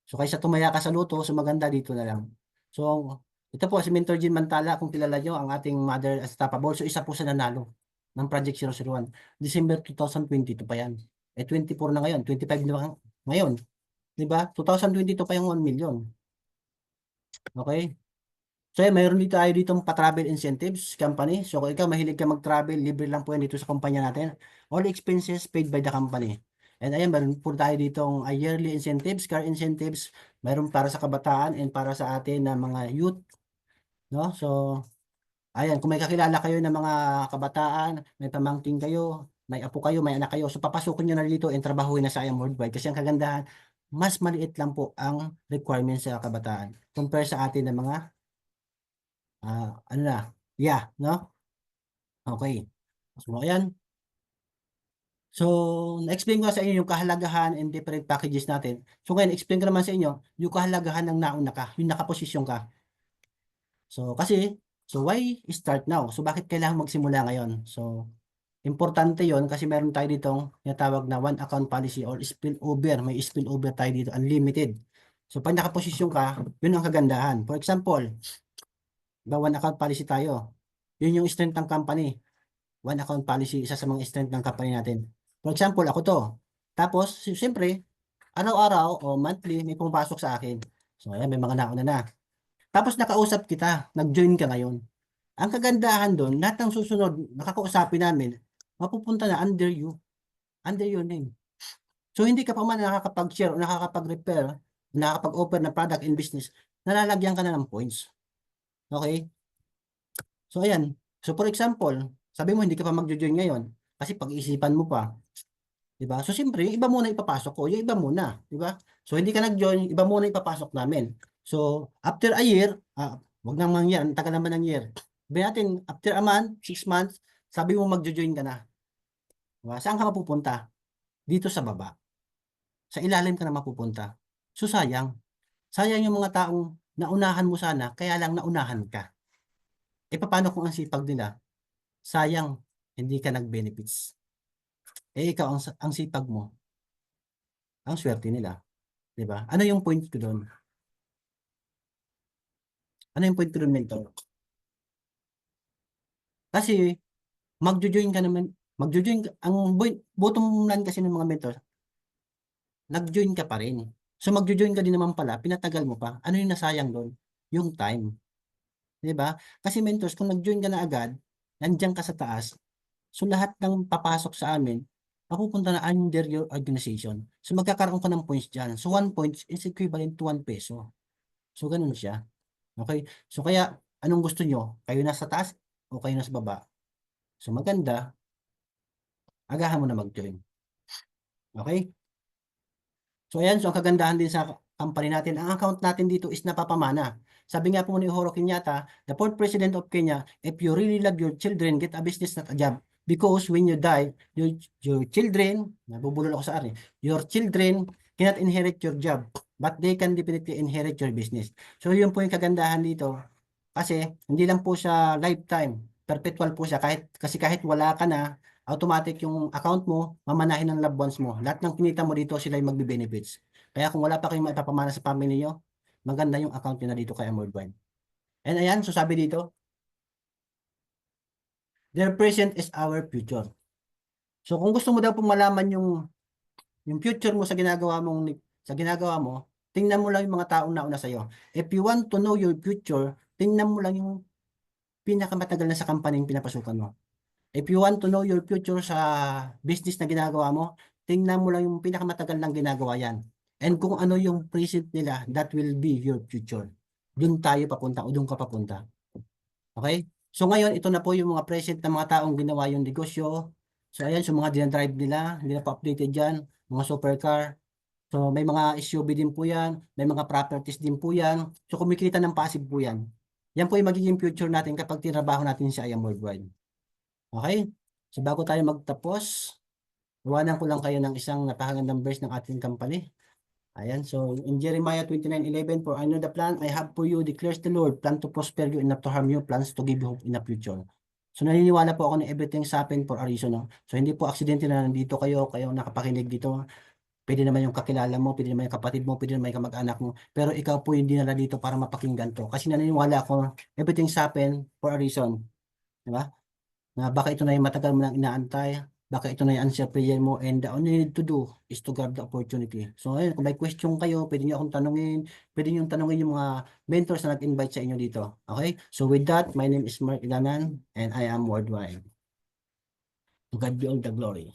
So kaysa tumaya ka sa luto, so maganda dito na lang. So ito po si Mentor Jean Mantala, kung kilala nyo ang ating mother unstoppable. So isa po sa nanalo ng Project 001. December 2022 pa yan. 24 na ngayon, 25 na ba ngayon? 'Di ba? 2022 pa yung 1 million. Okay? So, mayroon dito tayo ditong pa-travel incentives company. So, kung ikaw mahilig ka mag-travel, libre lang po yan dito sa kumpanya natin. All expenses paid by the company. And ayan, meron po tayo ditong yearly incentives, car incentives, mayroon para sa kabataan and para sa atin na mga youth, no? So, ayan, kung may kakilala kayo ng mga kabataan, may pamangkin kayo, may apo kayo, may anak kayo, so papasukin nyo na dito and trabahuin na sa IAM Worldwide. Kasi ang kagandahan, mas maliit lang po ang requirements sa kabataan compare sa atin ng mga ano na, yeah, no? Okay. So, ayan. So, na-explain ko na sa inyo yung kahalagahan and different packages natin. So, ngayon, explain ko naman sa inyo yung kahalagahan ng nauna ka, yung nakaposisyon ka. So, kasi, so why start now? So, bakit kailangan magsimula ngayon? So, importante yon kasi meron tayo ditong tinatawag na one account policy or spillover. May spillover tayo dito, unlimited. So, pag nakaposisyon ka, yun ang kagandahan. For example, one account policy tayo. Yun yung strength ng company. One account policy, isa sa mga strength ng company natin. For example, ako to. Tapos, siyempre, araw-araw o monthly, may pumapasok sa akin. So, ayan, may mga nauna na. Tapos, nakausap kita, nag-join ka ngayon. Ang kagandahan doon, lahat ng susunod, nakakausapin namin, mapupunta na under your name. So, hindi ka pa man nakakapag-share o nakakapag-repair, nakakapag-offer ng product in business, nalalagyan ka na ng points. Okay? So, ayan. So, for example, sabi mo hindi ka pa magjo-join ngayon kasi pag-iisipan mo pa, 'di ba? So, siyempre, iba muna ipapasok ko, yung iba muna, 'di ba? So, hindi ka nag-join, iba muna ipapasok namin. So, after a year, wag nang mangyari, ang tagal naman ng year. Sabihin natin, after a month, 6 months, sabi mo magjo-join ka na. 'Di ba? Saan ka mapupunta? Dito sa baba. Sa ilalim ka na mapupunta. So, sayang. Sayang yung mga taong naunahan mo sana, kaya lang naunahan ka. E paano kung ang sipag nila? Sayang, hindi ka nag-benefits. Eh ikaw, ang sipag mo, ang swerte nila. 'Di ba? Ano yung point ko doon? Ano yung point ko doon, mentor? Kasi magjo-join ka naman, magjo-join ka, ang bottom line kasi ng mga mentor, nag-join ka pa rin. So magjo-join ka din naman pala, pinatagal mo pa. Ano yung nasayang doon? Yung time. 'Di ba? Kasi mentors, kung nag-join ka na agad, nandiyan ka sa taas, so lahat ng papasok sa amin, mapupunta na under your organization. So magkakaroon ka ng points dyan. So 1 point is equivalent to 1 peso. So ganun siya. Okay? So kaya, anong gusto nyo? Kayo nasa taas o kayo nasa baba? So maganda, agahan mo na mag-join. Okay? So ayan, so ang kagandahan din sa company natin, ang account natin dito is napapamana. Sabi nga po ni Uhuru Kenyatta, the fourth president of Kenya, if you really love your children, get a business, not a job. Because when you die, your children, nabubulol ako sa ari, your children cannot inherit your job, but they can definitely inherit your business. So yun po yung kagandahan dito. Kasi hindi lang po siya lifetime, perpetual po siya. Kasi kahit wala ka na, automatic yung account mo, mamanahin ng loved ones mo. Lahat ng kinita mo dito, sila yung magbe-benefits. Kaya kung wala pa kayong maipapamana sa family nyo, maganda yung account nyo na dito kay Amward Wine. And ayan, so sabi dito, their present is our future. So kung gusto mo daw pong malaman yung future mo sa ginagawa mo, tingnan mo lang yung mga taong nauna sa iyo. If you want to know your future, tingnan mo lang yung pinakamatagal na sa company yung pinapasukan mo. If you want to know your future sa business na ginagawa mo, tingnan mo lang yung pinakamatagal ng ginagawa yan. And kung ano yung present nila, that will be your future. Doon tayo papunta o doon ka papunta. Okay? So ngayon, ito na po yung mga present na mga taong ginawa yung negosyo. So ayan, so mga dinadrive nila, hindi na pa updated dyan, mga supercar. So may mga SUV din po yan, may mga properties din po yan. So kumikita ng passive po yan. Yan po yung magiging future natin kapag tinabaho natin sa IAM Worldwide. Okay? So bago tayo magtapos, iwanan ko lang kayo ng isang napakagandang verse ng ating company. Ayan, so in Jeremiah 29:11, for I know the plan I have for you, declares the Lord, plan to prosper you and not to harm you, plans to give you hope in the future. So naniniwala po ako na everything's happen for a reason, no? So hindi po aksidente na nandito kayo nakapakinig dito. Pwede naman yung kakilala mo, pwede naman yung kapatid mo, pwede naman yung kamag-anak mo. Pero ikaw po yung dinala dito para mapakinggan to. Kasi naniniwala ako, everything's happen for a reason. Di ba? Na baka ito na yung matagal mo nang inaantay, baka ito na yung answer prayer mo, and the only you need to do is to grab the opportunity. So ngayon, kung may question kayo, pwede niyo akong tanungin, pwede niyo tanungin yung mga mentors na nag-invite sa inyo dito. Okay? So with that, my name is Mark Ilanan, and I am worldwide. To God be all the glory.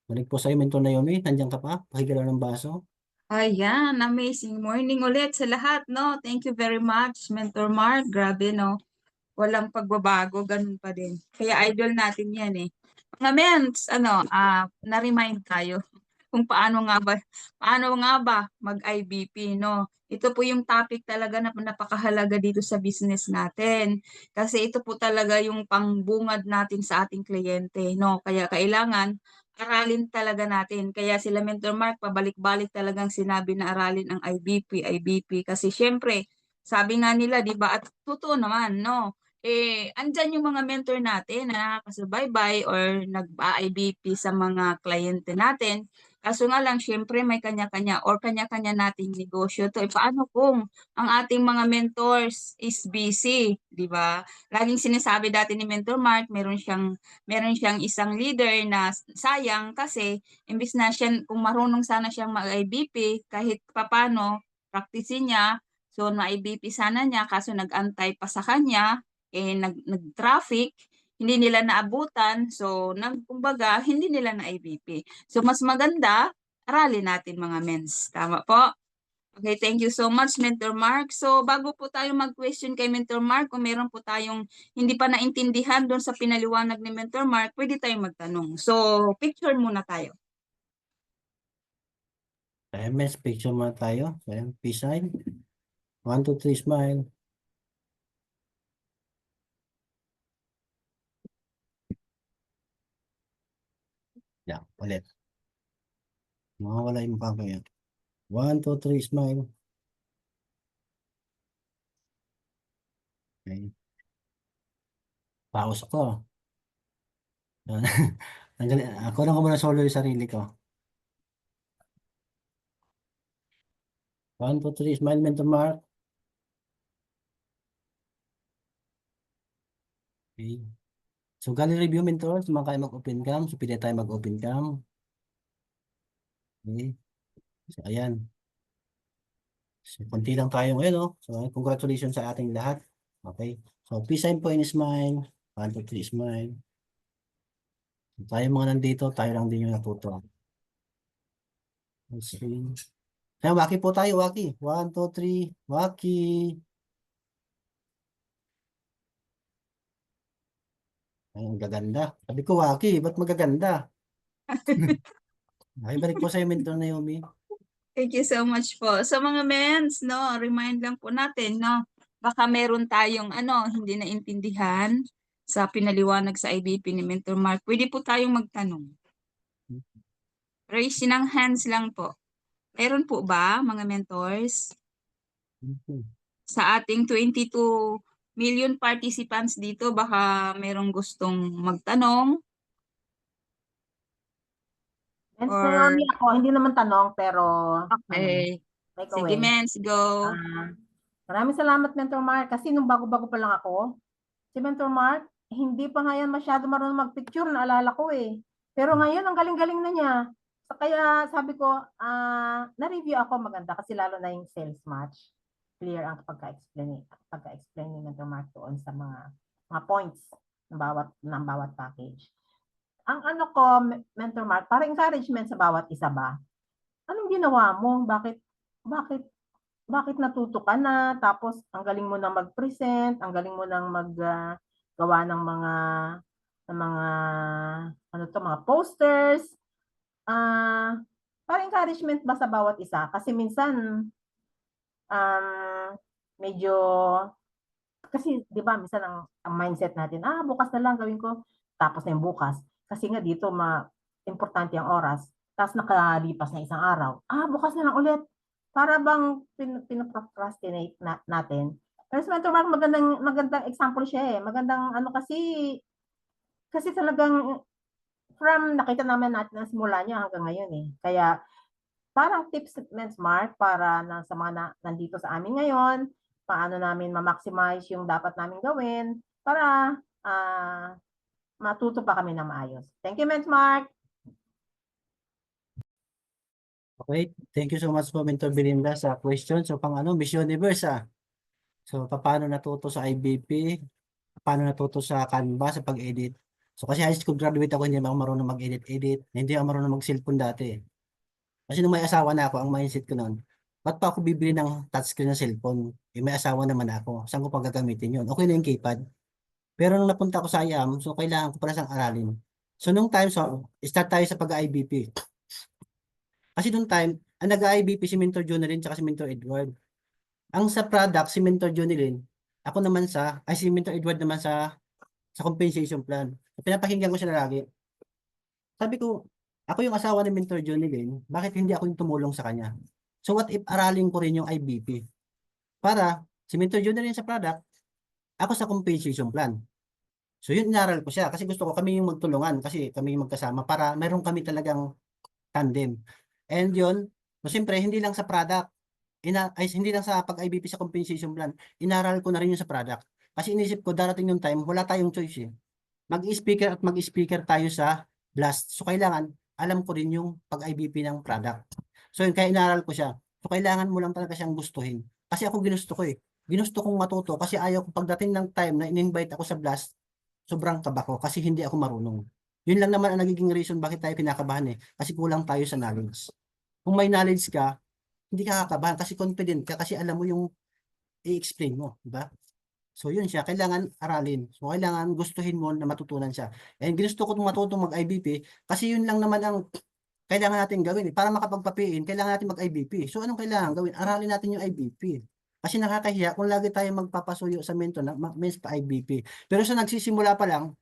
Balik po sa'yo, Mentor Naomi, nandiyan ka pa? Pakigalaw ng baso. Ayan, amazing morning ulit sa lahat, no? Thank you very much, Mentor Mark. Grabe, no? Walang pagbabago, ganun pa din. Kaya idol natin yan eh. Mga mens, na-remind tayo kung paano nga ba mag-IBP, no? Ito po yung topic talaga na napakahalaga dito sa business natin. Kasi ito po talaga yung pangbungad natin sa ating kliyente, no? Kaya kailangan aralin talaga natin. Kaya sila Mentor Mark, pabalik-balik talagang sinabi na aralin ang IBP. Kasi syempre, sabi nga nila, di ba? At totoo naman, no? Andyan yung mga mentor natin na nakakasubaybay or nag-IBP sa mga kliyente natin. Kaso nga lang, syempre may kanya-kanya or kanya-kanya nating negosyo to. Paano kung ang ating mga mentors is busy, di ba? Laging sinasabi dati ni Mentor Mark, meron siyang isang leader na sayang kasi imbis na siya, kung marunong sana siyang mag-IBP, kahit papano, practicein niya, so ma-IBP sana niya, kaso nag-antay pa sa kanya, nag-traffic, hindi nila naabutan, so kumbaga, hindi nila na-IBP. So mas maganda, aralin natin mga mens. Tama po? Okay, thank you so much, Mentor Mark. So bago po tayo mag-question kay Mentor Mark, kung meron po tayong hindi pa naintindihan doon sa pinaliwanag ni Mentor Mark, pwede tayong magtanong. So picture muna tayo. MS, picture muna tayo. Ayan, peace sign. 1, 2, 3, smile. Yan, ulit. Mawawala yung mukha ko yan. 1, 2, 3, smile. Okay. Pause ako. Ako lang ko muna solo yung sarili ko. 1, 2, 3, smile, Mentor Mark. Okay. So, gallery review, Mentor. So, mga kayo mag-open cam. So, pwede tayo mag-open cam. Okay. So, ayan. So, konti lang tayo ngayon, oh. So, congratulations sa ating lahat. Okay. So, peace sign po in smile. 1, 2, 3, smile. So, tayo mga nandito, tayo lang din yung natuto. Okay. Kaya, waki po tayo, waki. 1, 2, 3, waki. Ay, ang gaganda. Sabi ko, waki, ba't magaganda? Ay, balik po sa'yo, Mentor Naomi. Thank you so much po. So mga mens, no, remind lang po natin, no, baka meron tayong hindi naintindihan sa pinaliwanag sa IBP ni Mentor Mark. Pwede po tayong magtanong. Raise ng hands lang po. Meron po ba mga mentors? Sa ating 22 million participants dito, baka merong gustong magtanong Mens or Naomi ako, hindi naman tanong, pero okay. take Sige, away. mens, go. Maraming salamat, Mentor Mark, kasi nung bago-bago pa lang ako, si Mentor Mark, hindi pa nga yan masyado marunong magpicture, naalala ko eh. Pero ngayon, ang galing-galing na niya. So, kaya sabi ko, na-review ako maganda kasi lalo na yung sales match. Clear ang pagka-explain ni Mentor Mark doon sa mga points ng bawat package. Ang Mentor Mark, para encouragement sa bawat isa ba? Anong ginawa mo? Bakit natuto ka na? Tapos, ang galing mo nang mag-present, ang galing mo nang maggawa ng mga, mga posters. Para encouragement ba sa bawat isa? Kasi minsan, medyo, kasi di ba, minsan ang mindset natin, bukas na lang gawin ko, tapos na yung bukas. Kasi nga dito, importante ang oras. Tapos nakalipas na isang araw, bukas na lang ulit. Para bang pinoprocrastinate natin. Pero si Mentor Mark, magandang example siya eh. Magandang ano kasi talagang from nakita naman natin ang simula niya hanggang ngayon eh. Kaya parang tips ni Mentor Mark para sa mga nandito sa amin ngayon, paano namin ma-maximize yung dapat namin gawin para matuto pa kami na maayos. Thank you, Mentor Mark. Okay, thank you so much po, Mentor Belinda, sa question. So, Miss Universe, So, paano natuto sa IBP? Paano natuto sa Canva, sa pag-edit? So, kasi high school graduate ako, hindi ako marunong mag-edit-edit. Hindi ako marunong mag-cellphone dati. Kasi nung may asawa na ako, ang mindset ko noon, ba't pa ako bibili ng touchscreen na cellphone? May asawa naman ako. Saan ko pa gagamitin yun? Okay na yung keypad. Pero nung napunta ko sa IAM, so kailangan ko pala siyang aralin. So, nung time, start tayo sa pag-IBP. Kasi nung time, ang nag-IBP si Mentor Jonelyn tsaka si Mentor Edward. Ang sa product, si Mentor Jonelyn, ako naman si Mentor Edward naman sa compensation plan. Pinapakinggan ko siya lagi. Sabi ko, ako yung asawa ni Mentor Jonelyn, bakit hindi ako yung tumulong sa kanya? So what if aralin ko rin yung IBP? Para si Mentor Jonelyn sa product, ako sa compensation plan. So yun, inaral ko siya kasi gusto ko kami yung magtulungan kasi kami yung magkasama para meron kami talagang tandem. And yun, so siyempre, hindi lang sa product, hindi lang sa pag-IBP sa compensation plan, inaral ko na rin yung sa product. Kasi inisip ko, darating yung time, wala tayong choice eh. Mag-speaker at mag-speaker tayo sa blast. So, kailangan, alam ko rin yung pag-IBP ng product. So, yun, kaya inaral ko siya. So, kailangan mo lang talaga siyang gustuhin. Kasi ako ginusto ko eh. Ginusto kong matuto kasi ayaw ko pagdating ng time na in-invite ako sa blast, sobrang kaba ko kasi hindi ako marunong. Yun lang naman ang nagiging reason bakit tayo kinakabahan eh. Kasi kulang tayo sa knowledge. Kung may knowledge ka, hindi ka kakabahan kasi confident ka kasi alam mo yung i-explain mo, di ba? So yun siya, kailangan aralin. So kailangan gustuhin mo na matutunan siya. And gusto ko matutong mag-IBP kasi yun lang naman ang kailangan natin gawin. Para makapagpapiin, kailangan natin mag-IBP. So anong kailangan gawin? Aralin natin yung IBP. Kasi nakakahiya kung lagi tayo magpapasuyo sa mentor na means pa IBP. Pero sa nagsisimula pa lang,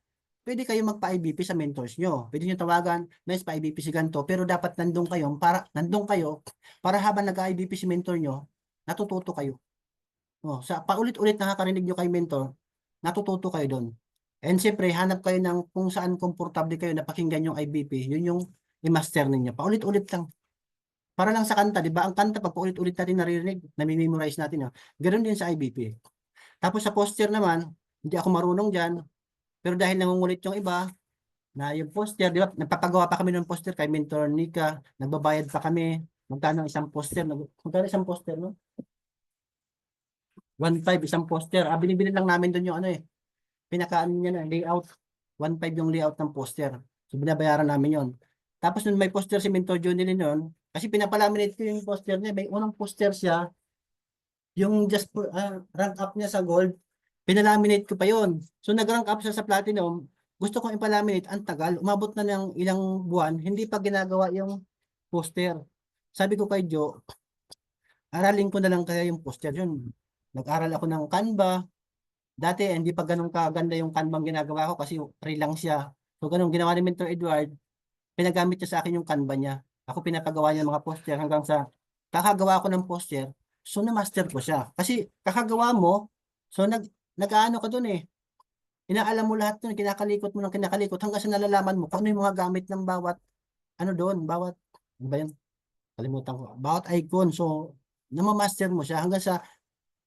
pwede kayo magpa-IBP sa mentors nyo. Pwede nyo tawagan, mes pa-IBP si ganito, pero dapat nandun kayo para habang nag-IBP si mentor nyo, natututo kayo. Sa paulit-ulit nakakarinig nyo kay mentor, natututo kayo doon. And siyempre, hanap kayo ng kung saan komportable kayo na pakinggan yung IBP, yun yung i-master ninyo. Paulit-ulit lang. Para lang sa kanta, di ba? Ang kanta, pag paulit-ulit natin naririnig, nami-memorize natin. Ganoon din sa IBP. Tapos sa poster naman, hindi ako marunong dyan, pero dahil nangungulit yung iba, na yung poster, di ba? Nagpapagawa pa kami ng poster kay Mentor Nika, nagbabayad pa kami. Magkano isang poster? Magkano isang poster, no? 1.5 isang poster. Binibili lang namin doon yung pinaka niya na layout. 1.5 yung layout ng poster. So binabayaran namin yon. Tapos nung may poster si Mentor Jonelyn noon, kasi pinapalaminate ko yung poster niya. May unang poster siya, yung just rank up niya sa gold, pinalaminate ko pa yon. So nag-rank up siya sa platinum, gusto kong ipalaminate, ang tagal, umabot na ng ilang buwan, hindi pa ginagawa yung poster. Sabi ko kay Joe, aralin ko na lang kaya yung poster yun. Nag-aral ako ng Canva. Dati, hindi pa ganun kaganda yung Canva ang ginagawa ko kasi free lang siya. So, ganun, ginawa ni Mentor Edward, pinagamit niya sa akin yung Canva niya. Ako pinapagawa niya ng mga poster hanggang sa kakagawa ko ng poster. So, na-master ko siya. Kasi kakagawa mo, so nag-aano ka dun eh. Inaalam mo lahat dun, kinakalikot mo ng kinakalikot hanggang sa nalalaman mo kung ano yung mga gamit ng bawat, ano ba yun? Kalimutan ko. Bawat icon. So, namamaster mo siya hanggang sa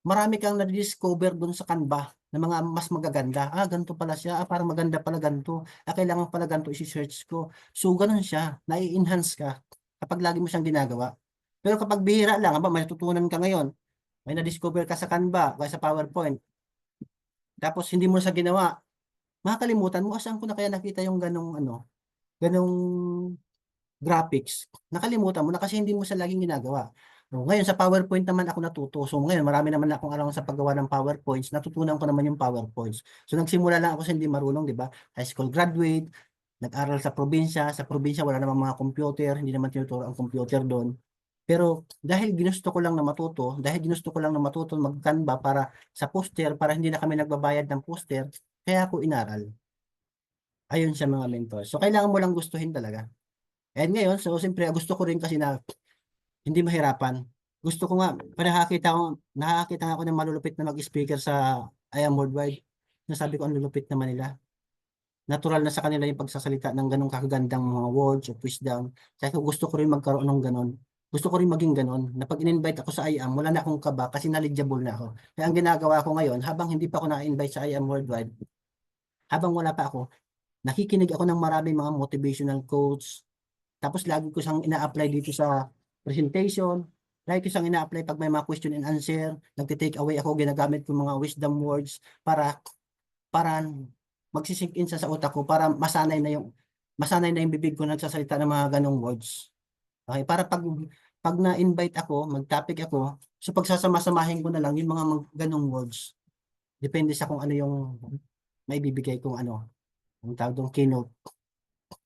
marami kang na-discover dun sa Canva na mga mas magaganda. Ganito pala siya. Parang maganda pala ganito. Kailangan pala ganito isi-search ko. So, ganun siya. Nai-enhance ka kapag lagi mo siyang ginagawa. Pero kapag bihira lang, may natutunan ka ngayon, may na-discover ka sa Canva, sa PowerPoint, tapos hindi mo sa ginawa, makakalimutan mo, saan ko na kaya nakita yung ganong graphics. Nakalimutan mo na kasi hindi mo siya laging ginagawa. Ngayon sa PowerPoint naman ako natuto. So ngayon marami naman akong alam sa paggawa ng PowerPoints. Natutunan ko naman yung PowerPoints. So nagsimula lang ako sa hindi marunong, di ba? High school graduate, nag-aral sa probinsya. Sa probinsya wala namang mga computer, hindi naman tinuturo ang computer doon. Pero dahil ginusto ko lang na matuto mag-Canva para sa poster, para hindi na kami nagbabayad ng poster, kaya ako inaral. Ayun siya mga mentor. So kailangan mo lang gustuhin talaga. And ngayon, so siyempre gusto ko rin kasi na hindi mahirapan. gusto ko nga, nakakita nga ako ng malulupit na mag-speaker sa I Am Worldwide. Nasabi ko, ang lulupit naman nila. Natural na sa kanila yung pagsasalita ng ganong kakagandang mga words of wisdom. Kaya ko gusto ko rin magkaroon ng ganon. Gusto ko rin maging ganon, na pag in-invite ako sa I Am, wala na akong kaba kasi knowledgeable na ako. Kaya ang ginagawa ko ngayon, habang hindi pa ako na-invite sa I Am Worldwide, habang wala pa ako, nakikinig ako ng maraming mga motivational quotes. Tapos lagi ko siyang ina-apply dito sa presentation. Lagi ko siyang ina-apply pag may mga question and answer. Nagte-take away ako, ginagamit ko mga wisdom words para magsisink in sa utak ko para masanay na yung bibig ko nagsasalita ng mga ganong words. Okay, para pag na-invite ako, mag-topic ako, so pagsasama-samahin ko na lang yung mga ganong words. Depende sa kung ano yung maibibigay kong ang tawag doon, keynote.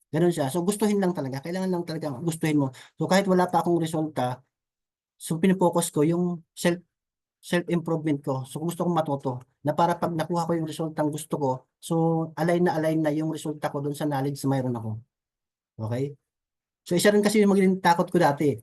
Ganun siya. So gustuhin lang talaga. Kailangan lang talaga gustuhin mo. So kahit wala pa akong resulta, so pinipokus ko yung self-improvement ko. So gusto kong matuto na para pag nakuha ko yung resultang gusto ko, so align na yung resulta ko doon sa knowledge na mayroon ako. Okay? So isa rin kasi yung magiging takot ko dati.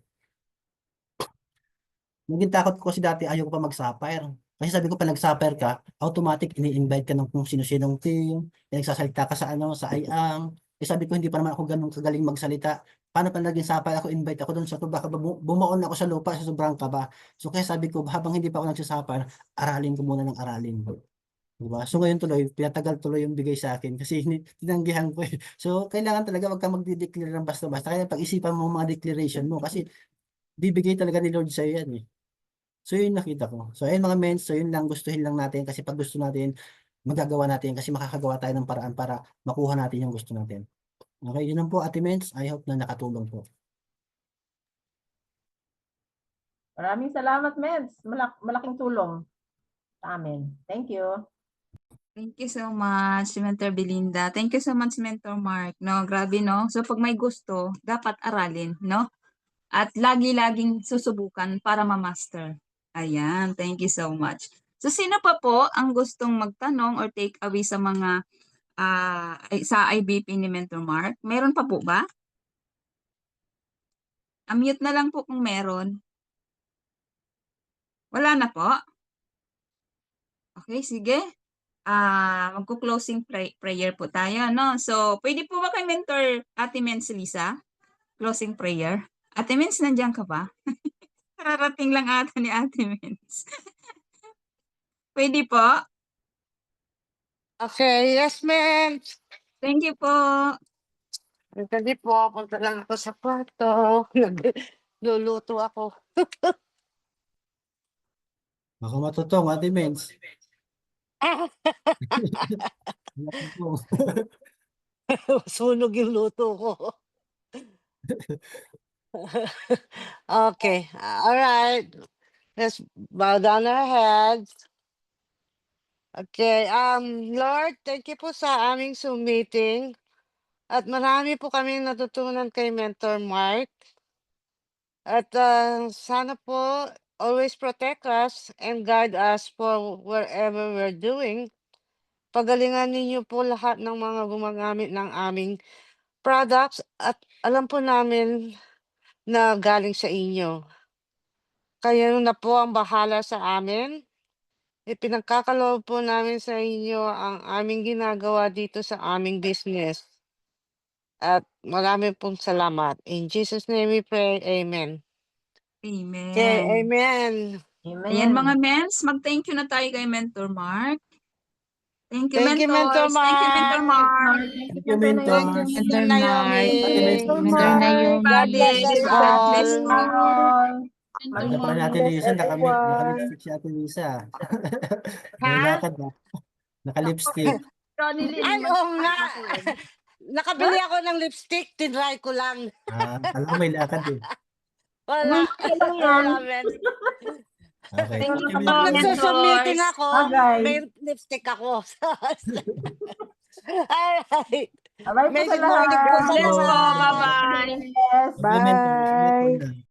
Maging takot ko kasi dati ayaw ko pa mag-sapphire. Kasi sabi ko pa nag-sapphire ka, automatic ini-invite ka ng kung sino-sinong team, nagsasalita ka sa IAM. Eh sabi ko hindi pa naman ako ganun kagaling magsalita. Paano pa naging sapphire ako, invite ako doon sa tuba, bumaon ako sa lupa sa sobrang kaba. So kaya sabi ko habang hindi pa ako nagsasapphire, aralin ko muna ng aralin. Diba? So ngayon tuloy, pinatagal tuloy yung bigay sa akin kasi tinanggihan ko eh. So kailangan talaga wag ka magdi-declare ng basta-basta. Kaya pag-isipan mo mga declaration mo kasi bibigay talaga ni Lord sa'yo yan eh. So yun nakita ko. So ayun mga men, so yun lang gustuhin lang natin kasi pag gusto natin, magagawa natin kasi makakagawa tayo ng paraan para makuha natin yung gusto natin. Okay, yun lang po Ate Mens. I hope na nakatulong po. Maraming salamat, Meds. Malaking tulong sa amin. Thank you. Thank you so much, Mentor Belinda. Thank you so much, Mentor Mark. No, grabe, no? So, pag may gusto, dapat aralin, no? At lagi-laging susubukan para ma-master. Ayan, thank you so much. So, sino pa po ang gustong magtanong or take away sa mga sa IBP ni Mentor Mark? Meron pa po ba? Unmute na lang po kung meron. Wala na po? Okay, sige. Magko-closing prayer po tayo, no? So, pwede po ba kay Mentor Ate Mens Lisa? Closing prayer. Ate Mens, nandiyan ka ba? Kararating lang ata ni Ate Mens. Pwede po? Okay, yes, ma'am. Thank you po. Hindi po, punta lang ako sa kwarto. Nagluluto ako. Baka matutong Ate Mens. Sunog yung luto ko. Okay, all right. Let's bow down our heads. Okay, Lord, thank you po sa aming Zoom meeting. At marami po kami natutunan kay Mentor Mark. At sana po always protect us and guide us for wherever we're doing. Pagalingan ninyo po lahat ng mga gumagamit ng aming products at alam po namin na galing sa inyo. Kayo na po ang bahala sa amin. Ipinagkakaloob po namin sa inyo ang aming ginagawa dito sa aming business. At marami pong salamat. In Jesus' name we pray. Amen. Okay, Amen. amen. Ayan mga Amen. mens, mag-thank you na tayo kay Mentor Mark. Thank you, Thank you, Mentor mentors. Thank you, Mentor Mark. Thank you, Mentor Thank you, mentors. Mentor Mentor Naomi. Mentor Mark. God bless us God bless all. you. all. Ganda pala ni Ate Bless Lisa, everyone. naka-lipstick si Ate Lisa. May Ha? lakad na. Naka-lipstick. Ay, oo nga. Nakabili ako ng lipstick, tinry ko lang. Alam ko may lakad eh. Wala. lang yan. Wala, men. Okay. Thank Thank you you, po, Pag mentors. nagsusubmitting mentors. ako, Bagay. may lipstick ako. Alright. Bye po May sa good morning lahat. po God sa bless po. lahat. Bye-bye. Yes. Thank you, mentors.